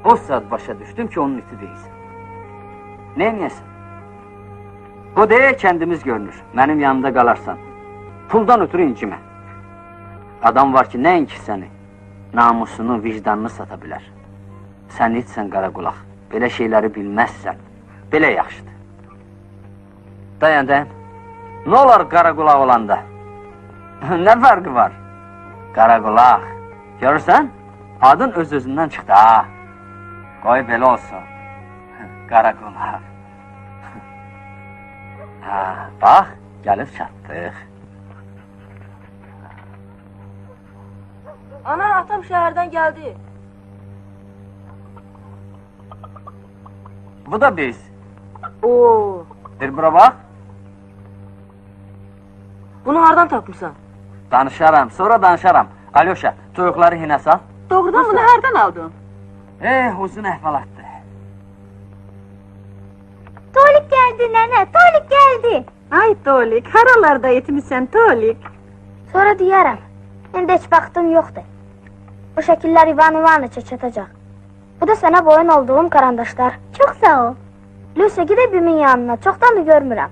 O saat başa düşdüm ki, onun iti deyilsən. Neyniyəsən? O deyə kəndimiz görünür, mənim yanımda qalarsan. Puldan ötürü incimə. Adam var ki, nəinki səni, namusunu, vicdanını sata bilər. Sən itsən Qaraqulaq, belə şeyləri bilməzsən, belə yaxşıdır. Dayan. Nə olar Qaraqulaq olanda? Nə fərqi var? Qaraqulaq, görürsən? Adın öz-özündən çıxdı, ha? Qoy belə olsun. Qaraqulaq. Bax, gəlib çatdıq. Ana, atam şəhərdən gəldi. Bu da biz. Oo, Bir bura bax. bunu hardan tapmışsan? Danışaram, sonra danışaram. Alyoşa, toyuqları hinə sal. Doğrudan bunu hardan aldın? Uzun əhvalatdır. Tolik geldi nene, Tolik geldi. Ay Tolik, haralarda etmişsən Tolik? Sonra diyərəm. İndi heç vaxtım yoxdur. Bu şəkillər İvan İvanoviçə çatacaq. Bu da sənə boyun olduğum karandaşlar. Çox sağ ol. Lucia gidək bimin yanına, çoxdan da görmürəm.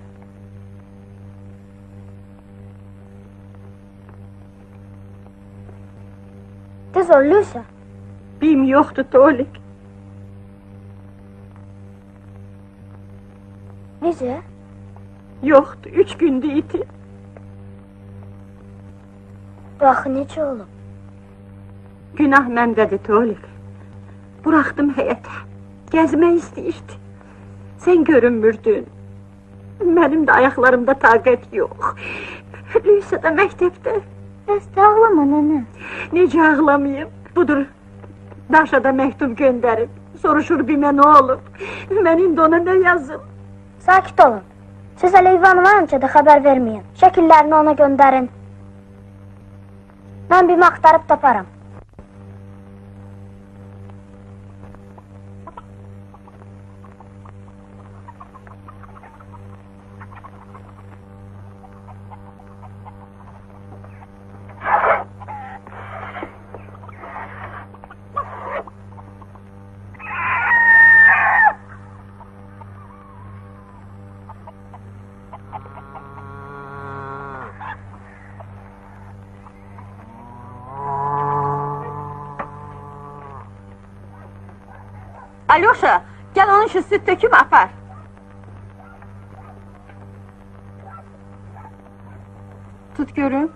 Tez ol Lucia. Bim yoxdur Tolik. Necə? Yoxdur, 3 gündür iti. Baxı necə olub? Günah məndədir Tolik. Buraxdım həyətə. Gəzmək istəyirdi. Sən görünmürdün. Mənim də ayaqlarımda taqət yox. Lucia da məktəbdə. Bəs də ağlama nənə. Necə ağlamayım? Budur, Daşa da məktub göndərib. Soruşur bimə nə olub. Mən indi ona nə yazım? Sakit olun. Siz hələ İvan İvanoviçə də xəbər verməyin. Şəkillərini ona göndərin. Mən bimi axtarıb taparam. Alyoşa, gel onun şu süt döküm apar. Tut görün.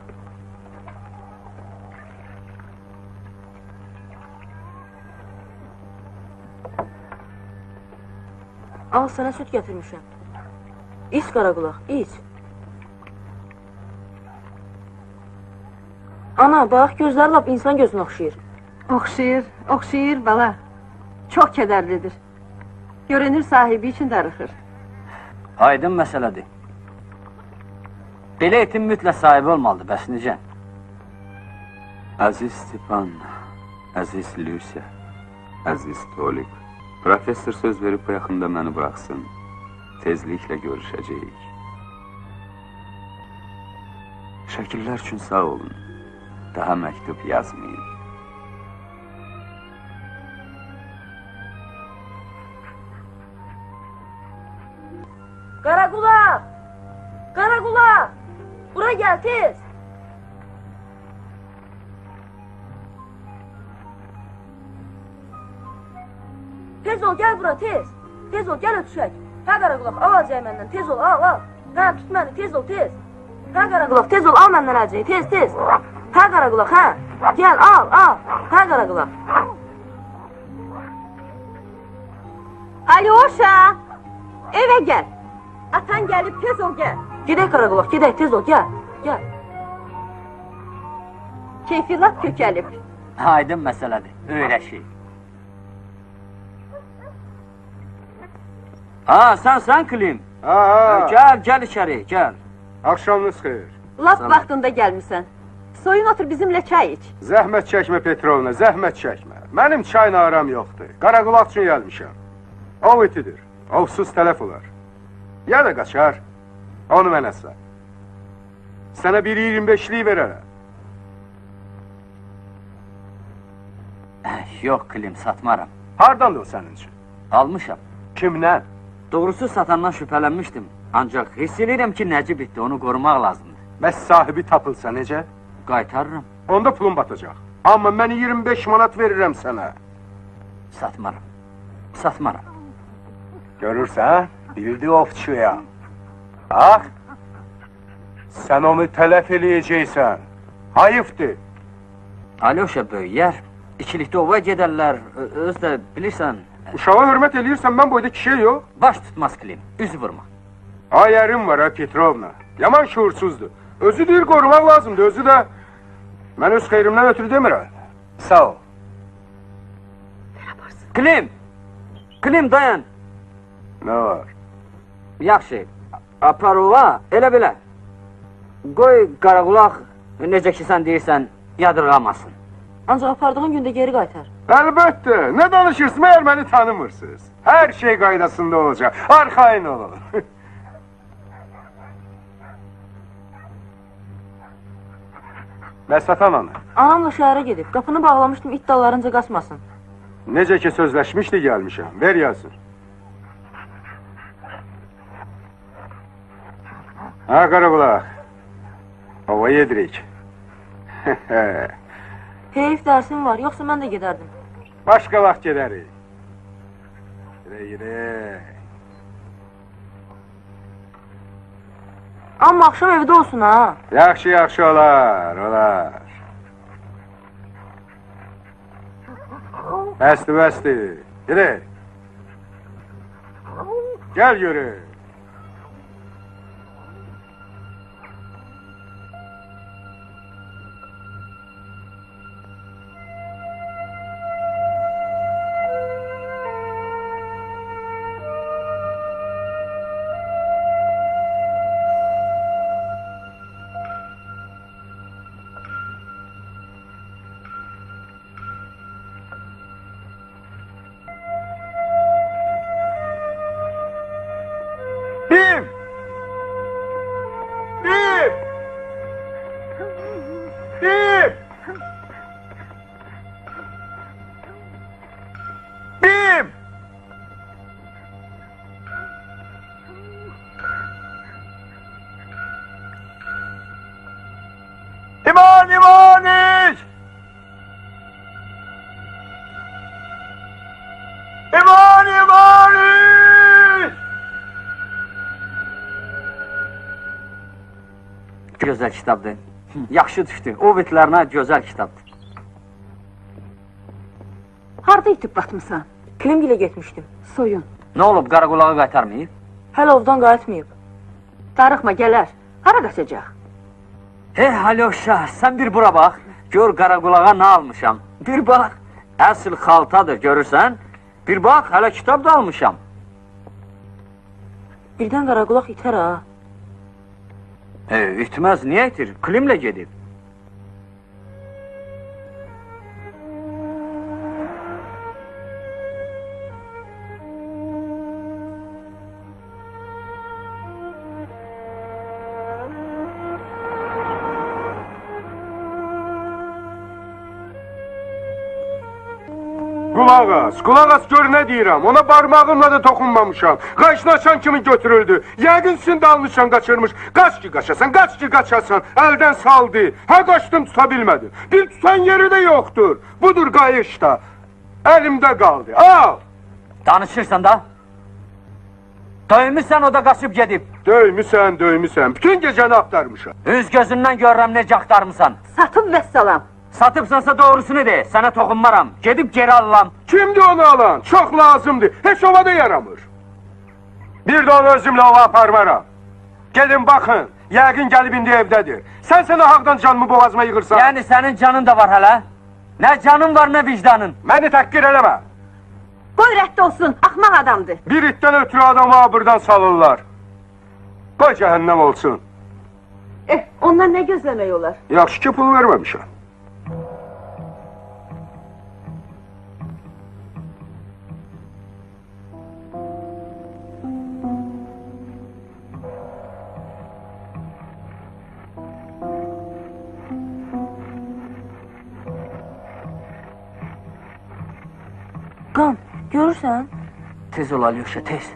Al sana süt getirmişim. İç Qaraqulaq, iç. Ana, bax, gözləri lap insan gözünə oxşayır. Oxşayır bala. Çox kədərlidir. Görünür sahibi için darıxır. Aydın məsələdir. Belə etin mütləq sahibi olmalıdır, bəs necə? Əziz Stepan, əziz Lucia, əziz Tolik. Professor söz verib bu yaxında məni buraxsın. Tezliklə görüşəcəyik. Şəkillər üçün sağ olun. Daha məktub yazmayın. Qaraqulaq! Qaraqulaq! Bura gəl, tez! Tez ol, gəl bura, tez! Tez ol, gəl ötüşək! Hə Qaraqulaq, al acayı məndən, tez ol, al! Hə, tut məni, tez ol, tez! Hə Qaraqulaq, tez ol, al məndən acayı, tez! Hə Qaraqulaq, hə! Gəl, al! Hə Qaraqulaq! Alyoşa! Evə gəl! Atan gəlib, tez ol, gəl! Gedək Qaraqulaq, gedək, tez ol, gəl! Keyfi lap kökəlib. Aydın məsələdir, öyrəşik. Sən Klim. Gəl içəri, gəl. Axşamınız xeyir. Lap vaxtında gəlmişsən. Soyun otur bizimle çay iç. Zəhmət çəkmə Petrovna, zəhmət çəkmə. Mənim çayla aram yoxdur. Qaraqulaq üçün gəlmişəm. Ov itidir, ovsuz tələf olar. Ya da qaçar, onu mənə sat. Sənə bir 25'liyi verərəm. Yox, Klim, satmaram. Hardandır o sənin üçün? Almışam. Kimdən? Doğrusu satandan şübhələnmişdim. Ancaq hiss edirəm ki, Nəcib bitdi, onu qorumaq lazımdır. Bəs sahibi tapılsa necə? Qaytarıram. Onda pulun batacaq. Amma mən 25 manat verirəm sənə. Satmaram. Satmaram. Görürsən, bildi ovçuya. Bax, sən onu tələf eləyəcəksən. Hayıfdır. Alyoşa böyüyər, ikilikdə ova gedərlər, öz də bilirsən... Uşağa hörmət eləyirsən, mən boyda kişiyə yox. Baş tutmaz Klim, üzü vurma. Ayərim var ha Petrovna, yaman şuursuzdur. Özü deyir, qorumaq lazımdır, özü də... Mən öz xeyrimdən ötürü demirəm. Sağ ol. Klim! Klim, dayan! Nə var? Yaxşı, apar ova, elə belə. Qoy qaraqulaq, necə ki sən deyirsən, yadırğamasın. Ancaq apardığın gündə geri qaytar. Əlbəttə, nə danışırsın, məyər məni tanımırsınız? Hər şey qaydasında olacaq, arxayın olun. Məsatan ana. Anamla şəhərə gedib, qapını bağlamışdım, it dallarınca qaçmasın. Necə ki sözləşmişdi gəlmişəm, ver yazın. Ha qaraqulaq, ova yedirik. Heyif dərsim var, yoxsa mən də gedərdim. Başqa vaxt gedərik. Yürək. Amma axşam evdə olsun ha. Yaxşı, yaxşı olar, olar. Bəsdir, bəsdir. Yürək. Gəl görək. Gözəl kitabdır. Yaxşı düşdü. O bitlərinə gözəl kitabdır. Harada itib batmısan? Klimgilə getmişdim. Soyun. Nə olub, qaraqulağı qaytarmayıb? Hələ ovdan qayıtmayıb. Darıxma, gələr. Hara qaçacaq? Alyoşa, sən bir bura bax. Gör qaraqulağa nə almışam. Bir bax, əsl xaltadır, görürsən? Bir bax, hələ kitab da almışam. Birdən qaraqulaq itər ha. İtməz, niyə itir? Klimlə gedib. Qulaq as, gör nə deyirəm, ona barmağımla da toxunmamışam. Qaşını açan kimi götürüldü. Yəqin sində almışam, qaçırmış. Qaç ki qaçasan, qaç ki qaçasan, əldən saldı. Hə qaçdım, tuta bilmədim. Bir tutan yeri də yoxdur. Budur qayış da. Əlimdə qaldı, al. Danışırsan da. Döymüsən, o da qaçıb gedib. Döymüsən. Bütün gecəni axtarmışam. Üz gözündən görürəm necə axtarmısan. Satıb vəssalam. Satıbsansa doğrusunu de, sənə toxunmaram. Gedib geri alıram. Kimdir onu alan? Çox lazımdır. Heç ova da yaramır. Bir də onu özümlə ova aparmaram. Gedin baxın, yəqin gəlib indi evdədir. Sən sənə haqdan canımı boğazıma yığırsan. Yəni sənin canın da var hələ. Nə canın var, nə vicdanın. Məni təhqir eləmə. Qoy rədd olsun, axmaq adamdır. Bir itdən ötürü adamı abırdan salırlar. Qoy cəhənnəm olsun. Onlar nə gözləmək olar? Yaxşı ki, pul verməmişəm. Qan, görürsən? Tez ol Alyosha, tez.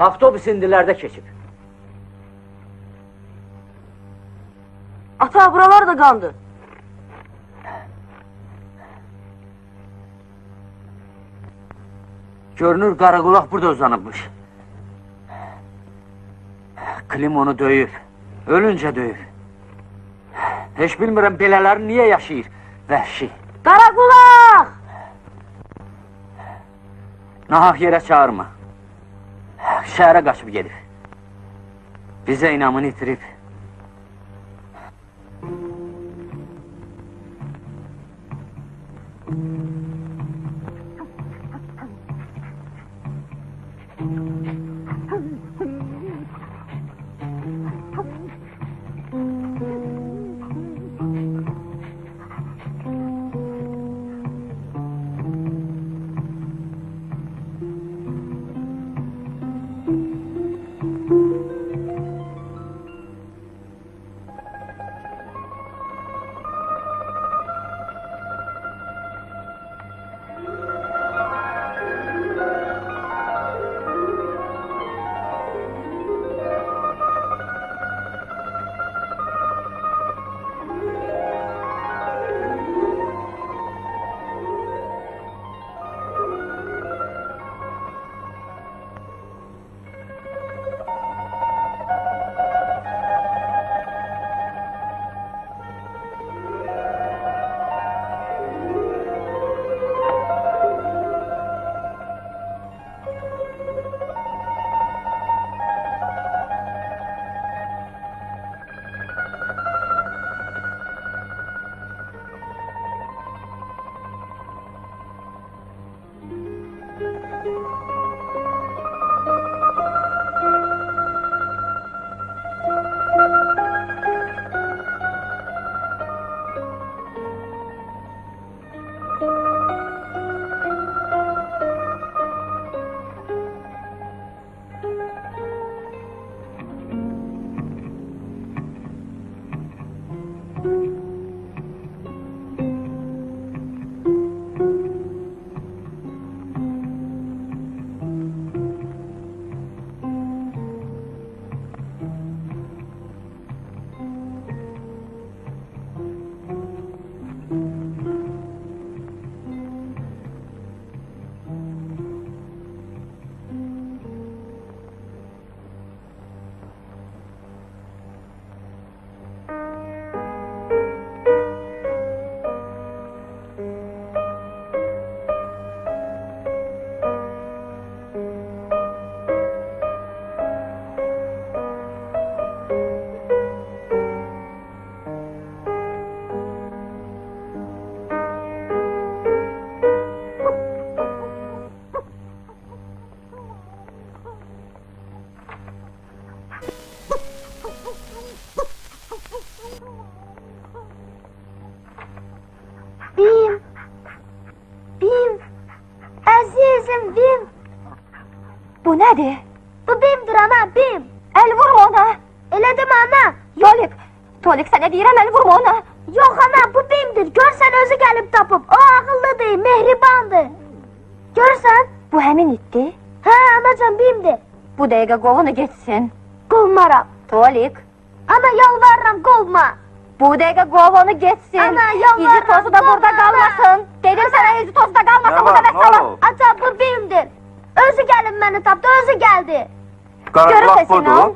Avtobus indilərdə keçib. Ata, buralar da qandı. Görünür, Qaraqulaq burada uzanıbmış. Klim onu döyüb, ölüncə döyüb. Heç bilmirəm, belələri niyə yaşayır, vəhşi. Qaraqulaq! Nahaq yerə çağırma. Şəhərə qaçıb gedib. Bizə inamını itirib. Bu nədir? Bu Bimdir ana, Bim. Əl vurma ona. Elə demə ana. Tolik sənə deyirəm, əl vurma ona. Yox ana, bu Bimdir. Görsən özü gəlib tapıb. O ağıllıdır, mehribandır. Görsən? Bu həmin itdi? Hə, anacan, Bimdir. Bu dəqiqə qovunu getsin. Qovmaram. Tolik. Ana, yalvarıram, qovma. Bu dəqiqə qov onu getsin. Ana, yalvarırım, İzi tozu da burada qalmasın. Dedim sənə izi tozu da qalmasın. Burada vəssalam. Ata, bu benimdir. Özü gəlib məni tapdı, özü gəldi. Qaraqlaq budur.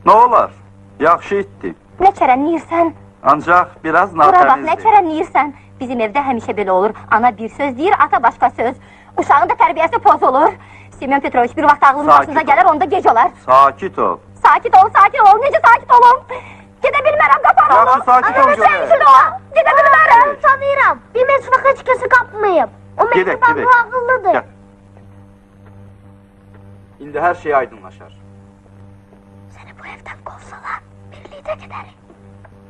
Nə olar? Yaxşı itdi. Nə kərənləyirsən? Ancaq biraz Bura bax, nə natəmizdir. kərənləyirsən? Bizim evdə həmişə belə olur. Ana bir söz deyir, ata başqa söz. Uşağın da tərbiyəsi pozulur. Semyon Petroviç bir vaxt ağlının Sakit başınıza ol. gələr, onda gec olar. Sakit ol. Sakin ol, sakin ol. Necə sakit olum? Gedə bilmərəm, qapan olum. Yaxşı, sakit ol görək. Sən o. Gedə bilmərəm. Tanıyıram. Bir mecbur heç kəsi qapmayıb. O Gedək, məktub gedək. ağıllıdır. Gəl. İndi hər şey aydınlaşar. Səni bu evdən qovsalar, birlikdə gedərik.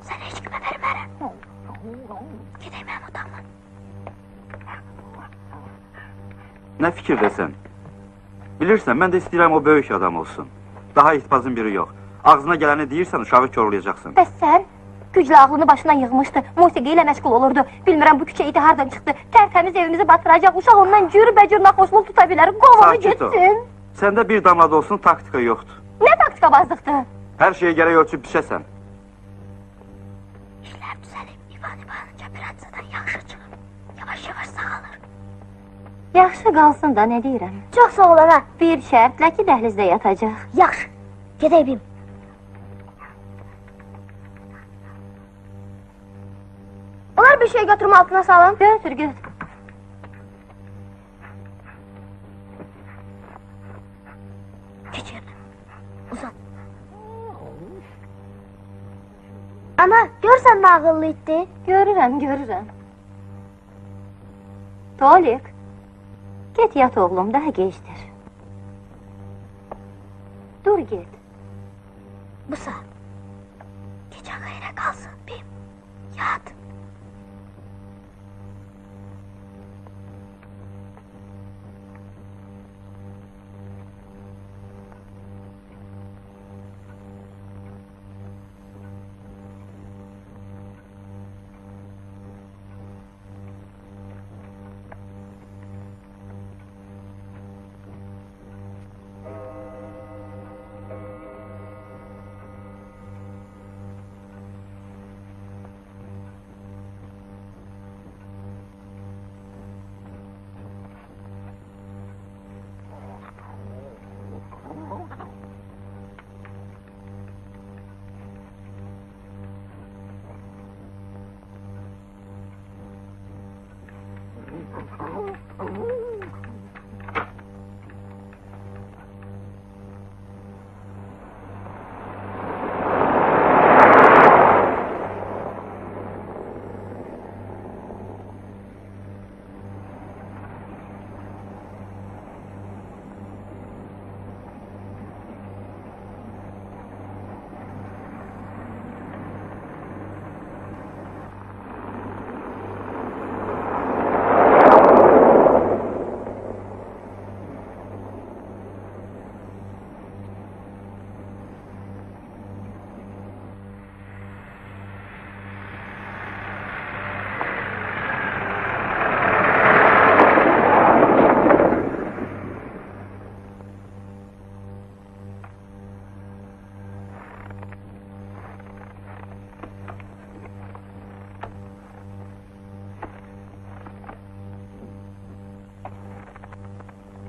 Səni heç kimə vermərəm. Gedək mənim odama. Nə fikirdəsən? Bilirsən, mən də istəyirəm o böyük adam olsun. Daha itbazın biri yox. Ağzına gələni deyirsən, uşağı korlayacaqsın. Bəs sən? Güclə ağlını başına yığmışdı. Musiqi ilə məşğul olurdu. Bilmirəm bu küçə iti hardan çıxdı. Tərtəmiz evimizi batıracaq. Uşaq ondan cürbəcür naxoşluq tuta bilər. Qov onu getsin. Səndə bir damla da olsun taktika yoxdur. Nə taktika bazlıqdır? Hər şeyə gərək ölçüb biçəsən. İşlər düzəlib. İvan İvanınca bir hadisədən yaxşı çıxıb. Yavaş-yavaş sağalır. Yaxşı qalsın da, nə deyirəm? Çox sağ ol ana. Bir şərtlə ki, dəhlizdə yatacaq. Yaxşı. Gedək bim. Onlar bir şey götürüm altına salın. Götür, götür. Geç yerine. Uzat. Ana, görsən nə ağıllı itdi? Görürəm, görürəm. Tolik, get yat oğlum, daha gecdir. Dur get. Bu saat. Gecə xeyrə qalsın bim. Yat.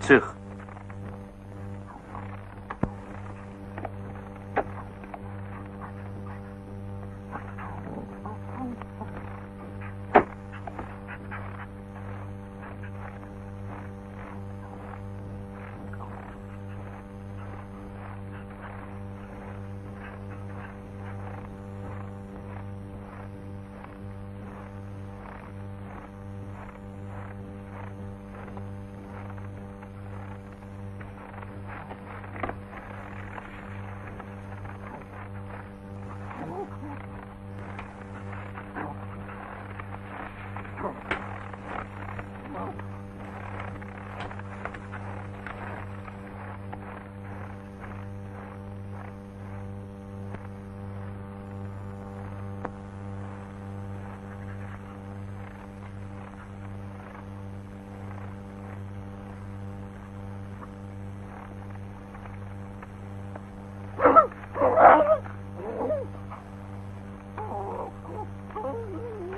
Çıx.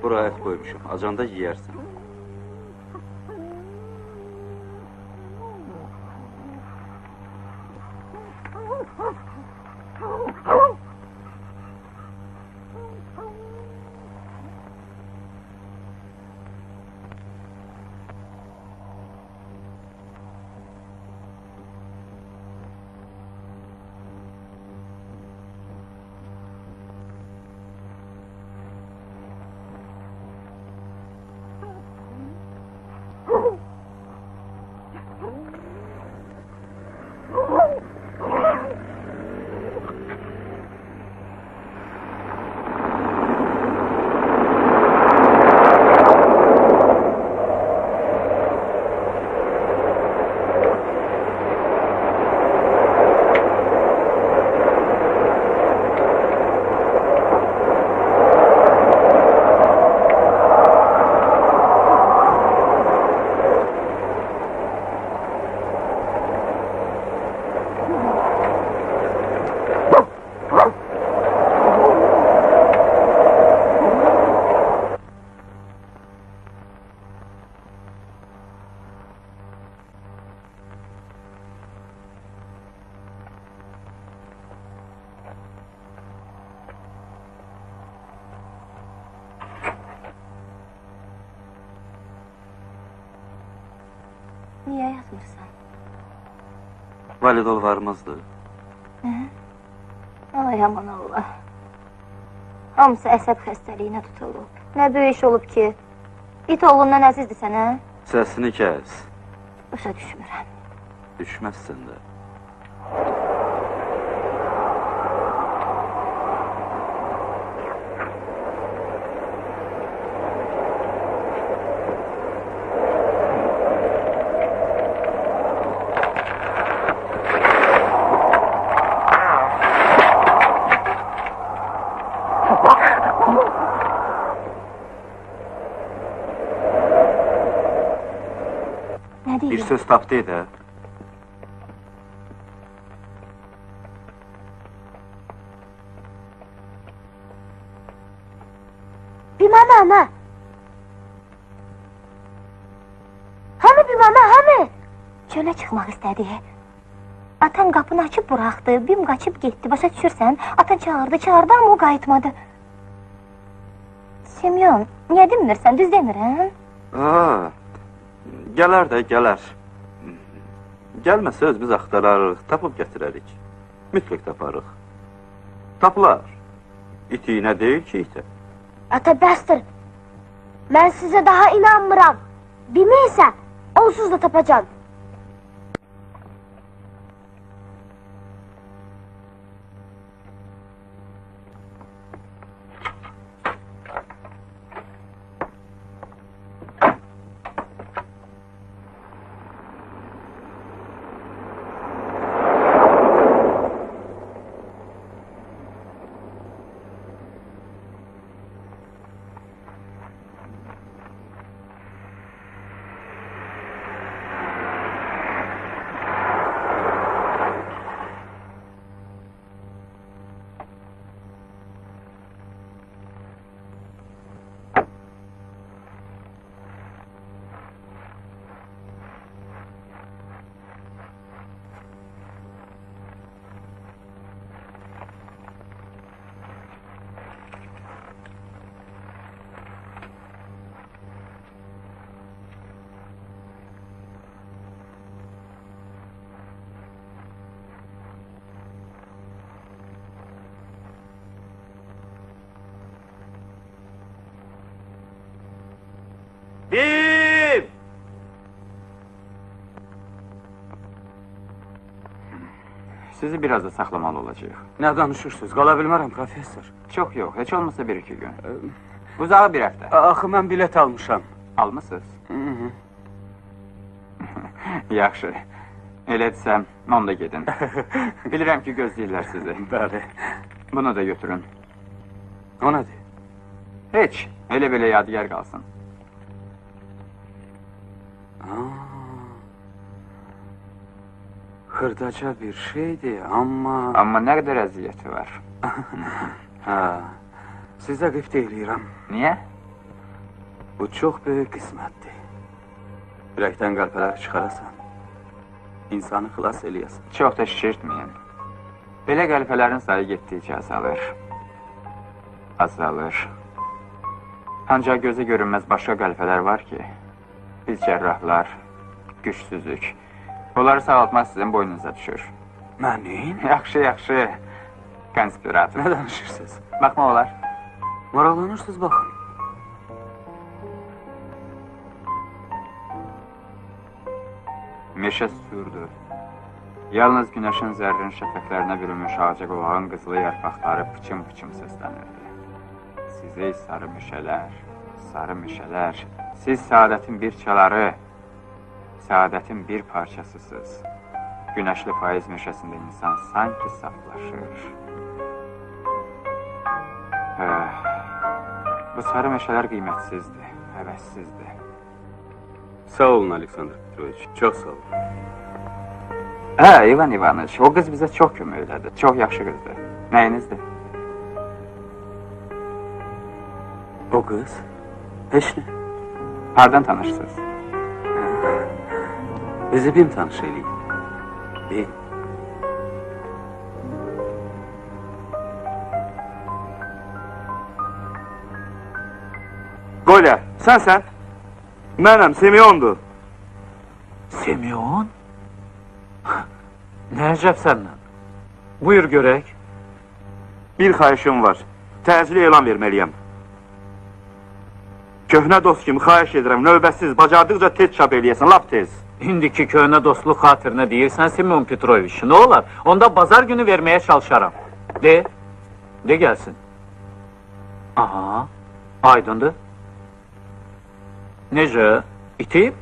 Bura et koymuşum. Acanda yiyersin. Niye yazmırsan? Validol varmazdı. Ay aman Allah. Hamısı əsəb xəstəliyinə tutulub. Nə böyük iş olub ki? İt oğlundan əzizdir sənə? Səsini kəs. Başa düşmürəm. Düşməzsən də. Bir söz tapdı da. Bir mama ana. Hani bir mama hani? Çölə çıxmaq istədi. Atan qapını açıb buraxdı, Bim qaçıb getdi. Başa düşürsən? Atan çağırdı amma o qayıtmadı. Semyon, niyə demirsən? Düz demirəm? Gələr də, gələr. Gəlməsə özümüz axtararıq, tapıb gətirərik. Mütləq taparıq. Tapılar. İtiyinə deyil ki, itə. Ata bəsdir. Mən sizə daha inanmıram. Bimi isə onsuz da tapacağım. Bim! Sizi biraz da saxlamalı olacaq. Nə danışırsınız? Qala bilmərəm, professor. Çox yox, heç olmasa 1-2 gün. Uzağı bir həftə. Axı mən bilet almışam. Almısınız? Yaxşı. Elə desəm, onda gedin. Bilirəm ki, gözləyirlər sizi. Bəli. Bunu da götürün. O nədir? Heç, elə belə yadigar qalsın. Xırdaca bir şeydir, amma... Amma nə qədər əziyyəti var. Sizə qıft eləyirəm. Niyə? Bu çox böyük qismətdir. Ürəkdən qəlpələri çıxarasan, insanı xilas eləyəsən. Çox da şişirtməyin. Belə qəlpələrin sayı getdikcə azalır. Azalır. Ancaq gözə görünməz başqa qəlpələr var ki, biz cərrahlar, gücsüzlük. Onları sağaltmaq sizin boynunuza düşür. Mənim? Yaxşı, yaxşı. Konspirator. Nə danışırsınız? Baxma olar. Maraqlanırsınız, baxın. Meşə sürdü. Yalnız günəşin zərrin şəfəqlərinə bürünmüş ağaca qovağın qızılı yarpaqları pıçım-pıçım səslənirdi. Sizey sarı meşələr, siz saadətin bir çaları, saadətin bir parçasısınız. Günəşli payız meşəsində insan sanki saflaşır. Bu sarı meşələr qiymətsizdir, həvəssizdir. Sağ olun, Aleksandr Petroviç. Çox sağ olun. İvan İvanoviç, o qız bizə çox kömək elədi. Çox yaxşı qızdır. Nəyinizdir? O qız? Heç nə. Hardan tanışsınız? Bizi Bim tanış eləyib. Bim. Qolya, sənsən? Mənəm, Simeondur. Simeon? Nə əcəb səndən? Buyur görək. Bir xahişim var. Təcili elan verməliyəm. Köhnə dost kimi xahiş edirəm, növbətsiz, bacardıqca tez çap eləyəsən, lap tez. İndiki köhnə dostluq xatirinə deyirsən Simeon Petroviç. Nə olar? Onda bazar günü verməyə çalışaram. De gəlsin. Aha, aydındır. Necə? İtib?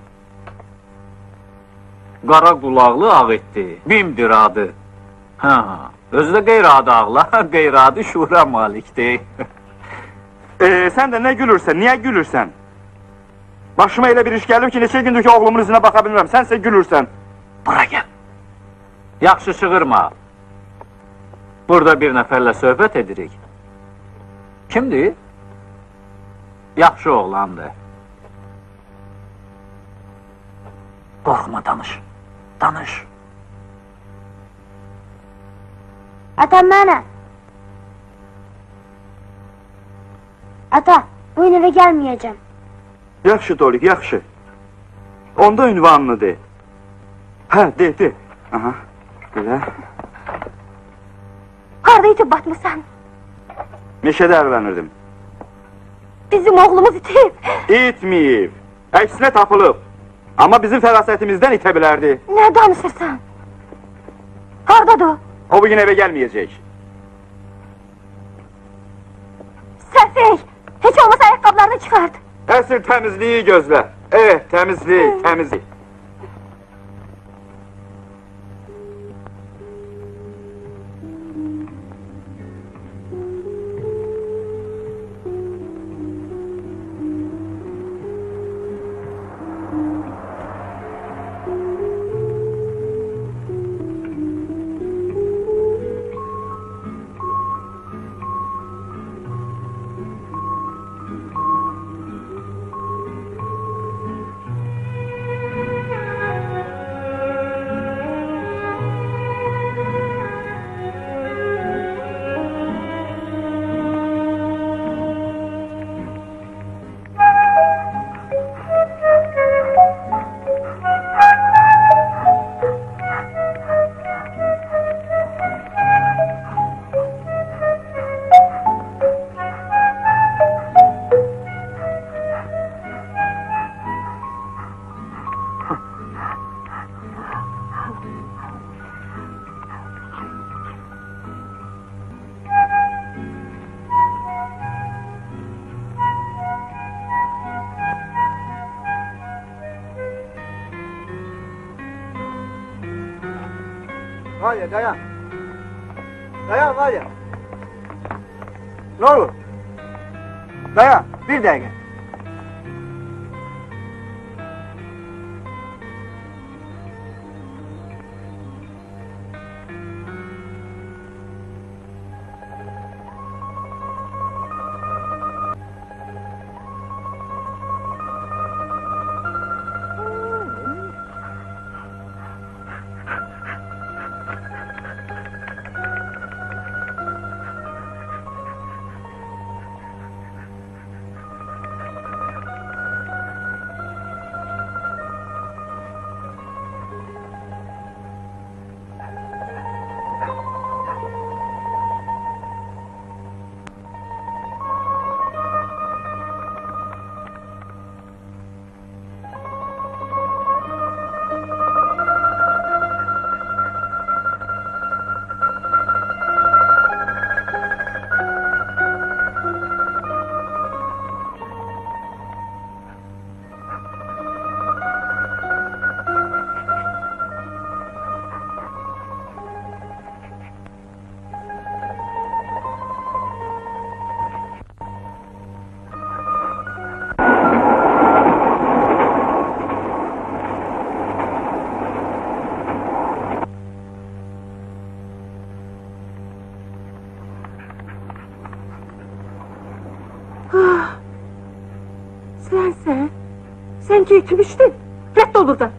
Qara qulaqlı ağ etdi. Bimdir adı. Özü də qeyri-adi ağla, qeyri-adi şura malikdir. Sən də nə gülürsən, niyə gülürsən? Başıma elə bir iş gəlib ki, neçə gündür ki, oğlumun üzünə baxa bilmirəm, sənsə gülürsən. Bura gəl. Yaxşı çığırma. Burada bir nəfərlə söhbət edirik. Kimdir? Yaxşı oğlandır. Qorxma, danış. Danış. Ata, mənəm. Ata, bu gün evə gəlməyəcəm. Yaxşı, Dolik, yaxşı. Onda ünvanını de. Hə, de. Aha, belə. Harada itib batmısan? Meşədə ərlənirdim. Bizim oğlumuz itib. İtməyib. Əksinə tapılıb. Amma bizim fərasətimizdən itə bilərdi. Nə danışırsan? Haradadır? O bugün evə gəlməyəcək. Səfək! Heç olmasa ayaqqablarını çıxart. Əsl təmizliyi gözlə. Təmizlik. Valya, dayan. Dayan Valya. Ne olur? Dayan, bir dakika. Sen. Sen gitmiştin. Redd ol buradan.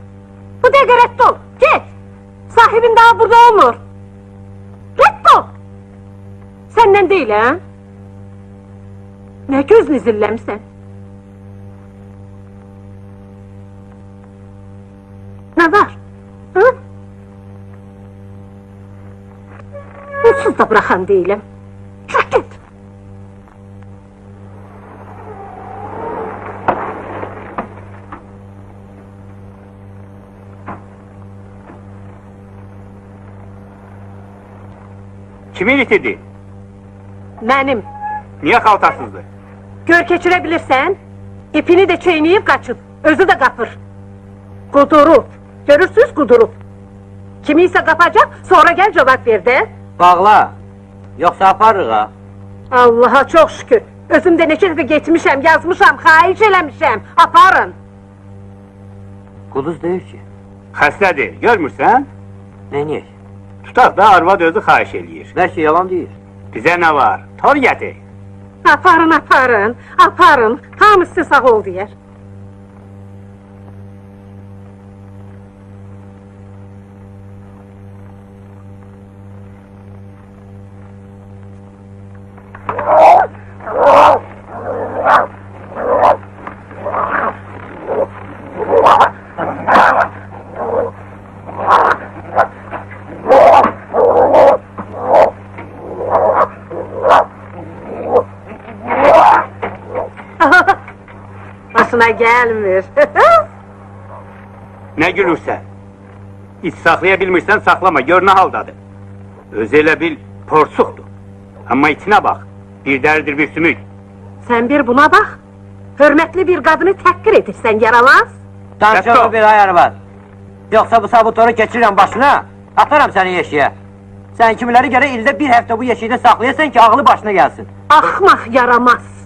Bu dəqiqə redd ol. Git. Sahibin daha burada olmur. Redd ol. Senden değil ha? Ne gözünü zilləmsən? Ne var? Hı? Mutsuz da bırakan değilim. Çık git. Kimin itidir? Benim. Niye xaltasızdır? Gör keçirebilirsen, ipini de çeyneyip kaçıp, özü de kapır. Kudurup, görürsünüz kudurup. Kimi ise kapacak, sonra gel cevap ver de. Bağla, yoksa aparırıq ha. Allah'a çok şükür. Özümde neçə dəfə getmişəm, yazmışam, xahiş eləmişəm. Aparın. Quduz deyir ki. Xəstədir, görmürsən? Neyini? Tutaq da arvad özü xahiş eləyir. Bəlkə yalan deyir. Bizə nə var? Tor gətir. Aparın. Hamısı sağ ol deyər. Başına gelmir. Nə gülürsən? İç saxlaya bilmirsən, saxlama, gör nə haldadır. Özü elə bil, porsuqdur. Amma içinə bax, bir dəridir, bir sümük. Sen bir buna bak. Hürmetli bir kadını təhqir edirsən, yaramaz. Danışığı bir ayarı var. Yoksa bu sabotoru keçirirəm başına, atarım seni yeşiyə. Sen kimiləri görə ildə bir həftə bu yeşiğdə saxlayasan ki, ağlı başına gelsin. Axmaq yaramaz.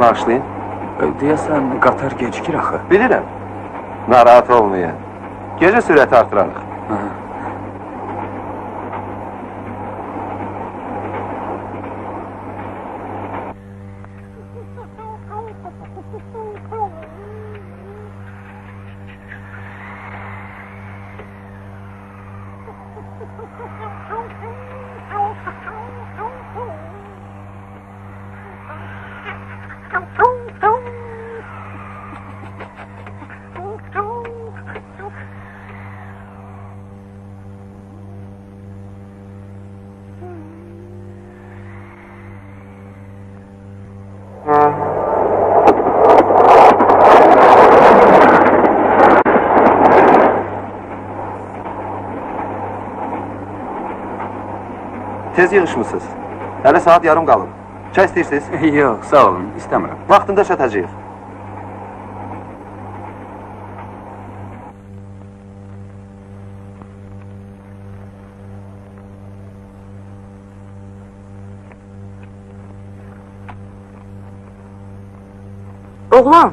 Bağışlayın. Deyəsən, qatar gecikir axı. Bilirəm. Narahat olmayın. Gecə sürəti artırarıq. Tez yığışmısınız. Hələ saat yarım qalıb. Çay istəyirsiniz? Yox, sağ olun, istəmirəm. Vaxtında çatacağıq. Oğlan,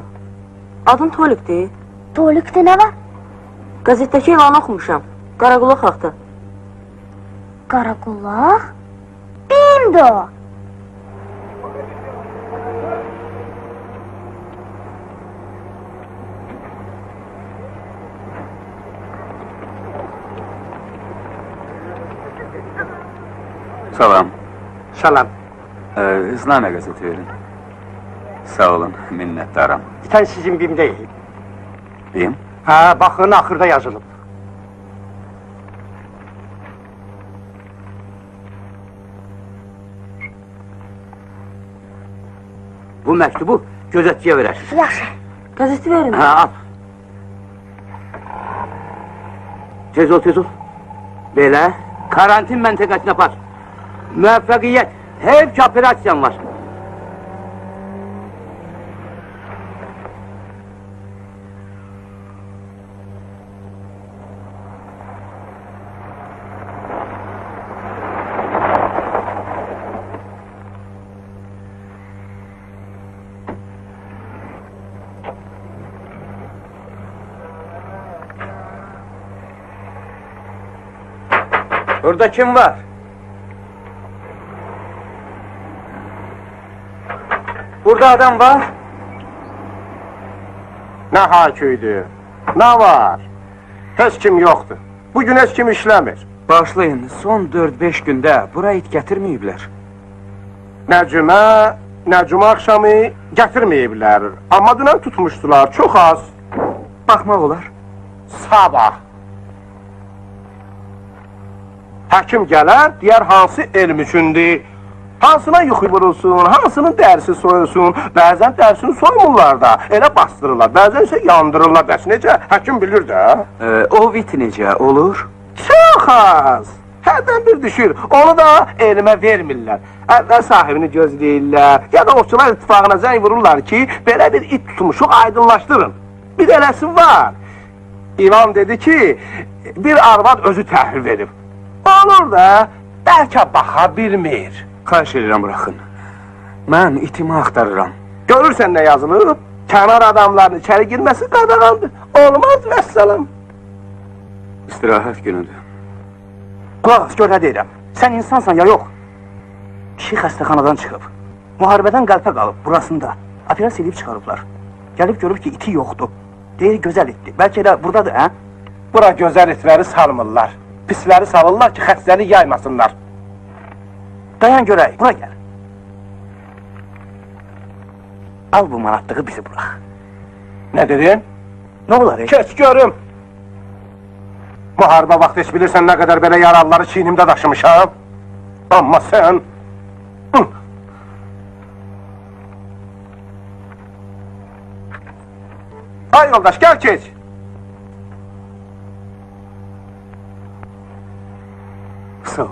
adın Tolik'dir. Tolik'te ne var? Gazetdeki ilanı oxumuşam. Qaraqulaq haqda. Karakulak? Kimdi o? Salam. Salam. Znamə qəzeti verin. Sağ olun, minnətdaram. Sen sizin BİM değil. BİM? Ha, bakın ahırda yazılıb. Bu məktubu gözətçiyə verər. Yaxşı. Qəzeti verin. Hə, al. Tez ol, tez ol. Belə, karantin məntəqəsinə apar. Müvəffəqiyyət, hep ki operasiyan var. Burada kim var? Burada adam var. Ne hakiydi? Ne var? Heç kim yoktu. Bugün heç kim işlemir. Bağışlayın, son 4-5 gündə bura it gətirməyiblər. Nə cuma akşamı gətirməyiblər. Amma dünən tutmuşdular, çox az. Baxmaq olar. Sabah. Həkim gələr, deyər hansı elm üçündür, hansına yuxu vurulsun, hansının dərsi soyulsun, bəzən dərsini soymurlar da, elə bastırırlar, bəzən isə yandırırlar, bəs necə, həkim bilir də. O vit necə olur? Çox az, hərdən bir düşür, onu da elmə vermirlər, əvvəl sahibini gözləyirlər, ya da Ovçular İttifaqına zəng vururlar ki, belə bir it tutmuşuq, aydınlaşdırın. Bir eləsi var, İvan dedi ki, bir arvad özü təhvil verib. Olur da, bəlkə baxa bilmir. Xahiş edirəm, bıraxın. Mən itimi axtarıram. Görürsən nə yazılıb? Kənar adamların içəri girməsi qadağandır. Olmaz, vəssalam. İstirahət günüdür. Qulaq, gör nə deyirəm. Sən insansan ya yox? Kişi xəstəxanadan çıxıb. Müharibədən qəlpə qalıb, burasında. Operasiya edib çıxarıblar. Gəlib görüb ki, iti yoxdur. Deyir, gözəl itdi. Bəlkə elə buradadır, hə? Bura gözəl itləri salmırlar. Pisləri salırlar ki, xəstəlik yaymasınlar. Dayan görək, bura gəl. Al bu manatlığı bizi bırax. Nə dedin? Nə olar? Keç görüm. Müharibə vaxt heç bilirsən nə qədər belə yaralıları çiynimdə daşımışam. Amma sən... Ay yoldaş, gəl keç. Sağ ol.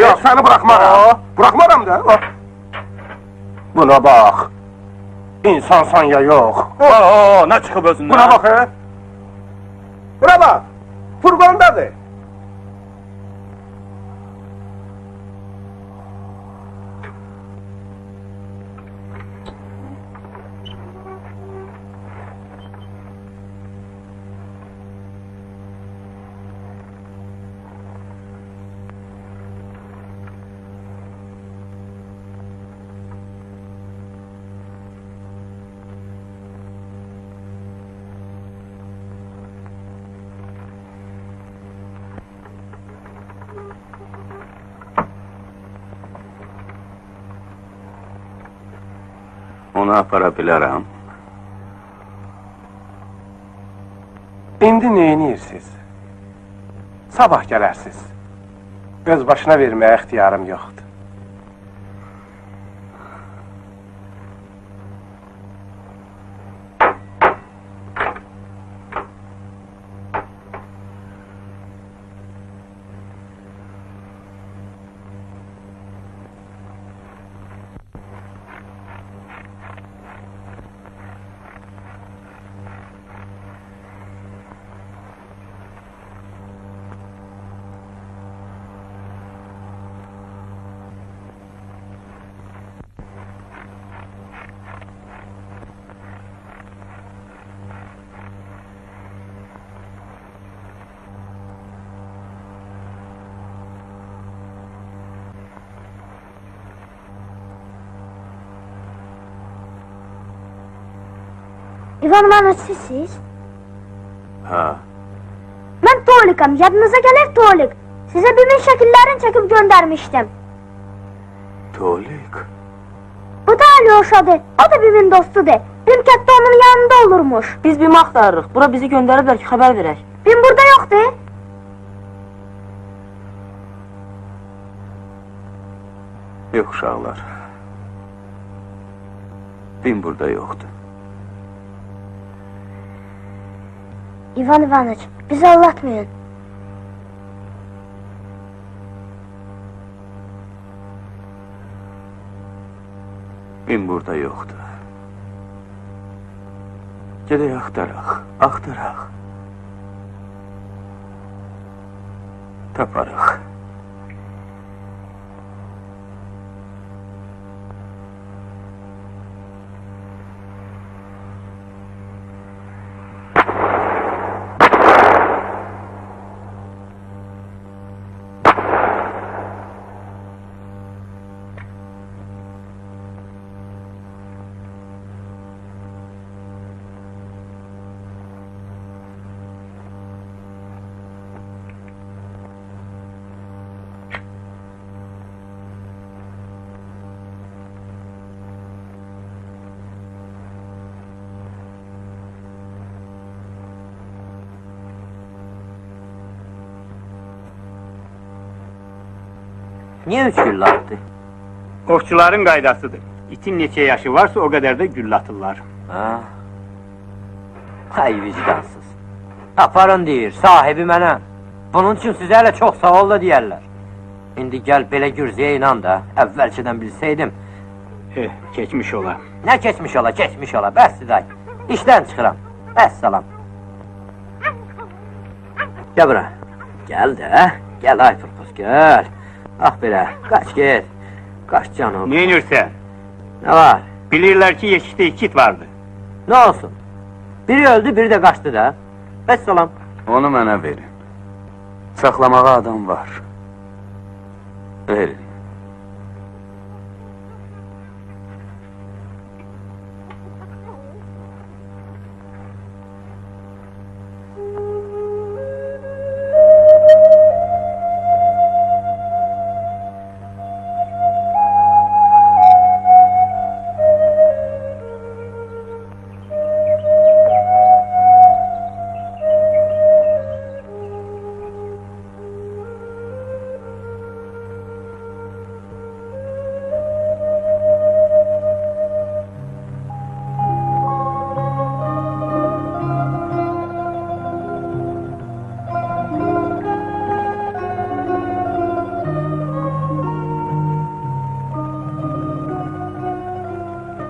Yox, səni bıraxmaram. Bıraxmaram da. Buna bax. İnsansan ya yox. Nə çıxıb özündən? Buna bax, he? Buna bax. Furqondadır. Onu apara bilərəm. İndi neyinirsiniz? Sabah gələrsiniz. Öz başına verməyə ixtiyarım yoxdur. İvan Manoç sizsiz? Hə. Mən Tolikam, yadınıza gələr Tolik. Sizə bimin şəkillərini çəkib göndərmişdim. Tolik? Bu da Alyoşadır, o da bimin dostudur. Bim kətdə onun yanında olurmuş. Biz Bimi axtarırıq, bura bizi göndəriblər ki, xəbər verək. Bim burada yoxdur. Yox, uşaqlar. Bin burada yoktu. İvan İvanoviç, bizi anlatmayın. Bin burada yoktu. Gedək axtaraq. Taparıq. Niye 3 gülle attı? Ovçuların qaydasıdır. İtin neçə yaşı varsa o qədər də gül atırlar. Ha? Hay vicdansız. Aparın deyir, sahibi mənəm. Bunun üçün sizə hələ çox sağ ol da deyərlər. İndi gəl belə gürzəyə inan da, əvvəlcədən bilsəydim. Keçmiş ola. Nə keçmiş ola, bəsdir day. İşdən çıxıram, əssalam. Gəl bura, gəl də, gəl ay turpuz, gəl. Ah belə, qaç get, qaç canım. Neynirsən? Nə var? Bilirlər ki, yeşikdə 2 it vardı. Nə olsun? Biri öldü, biri də qaçdı da. Əssalam. Onu mənə verin. Saxlamağa adam var. Verin.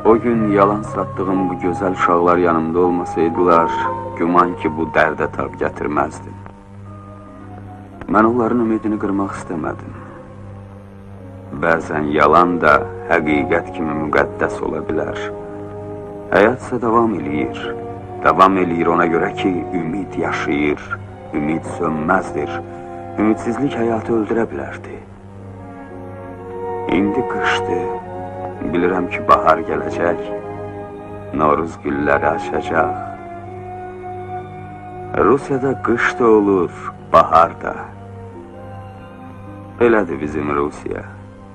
O gün yalan sattığım bu gözəl uşaqlar yanımda olmasaydılar, güman ki bu dərdə tab gətirməzdim. Mən onların ümidini qırmaq istəmədim. Bəzən yalan da həqiqət kimi müqəddəs ola bilər. Həyatsa davam eləyir. Davam eləyir ona görə ki, ümid yaşayır, ümid sönməzdir. Ümidsizlik həyatı öldürə bilərdi. İndi qışdır. Bilirəm ki, bahar gələcək, Noruz gülləri açacaq. Rusiyada qış da olur, bahar da. Belədir bizim Rusiya,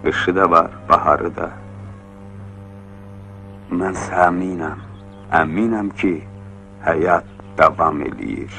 qışı da var, baharı da. Mənsə əminəm ki, həyat davam eləyir.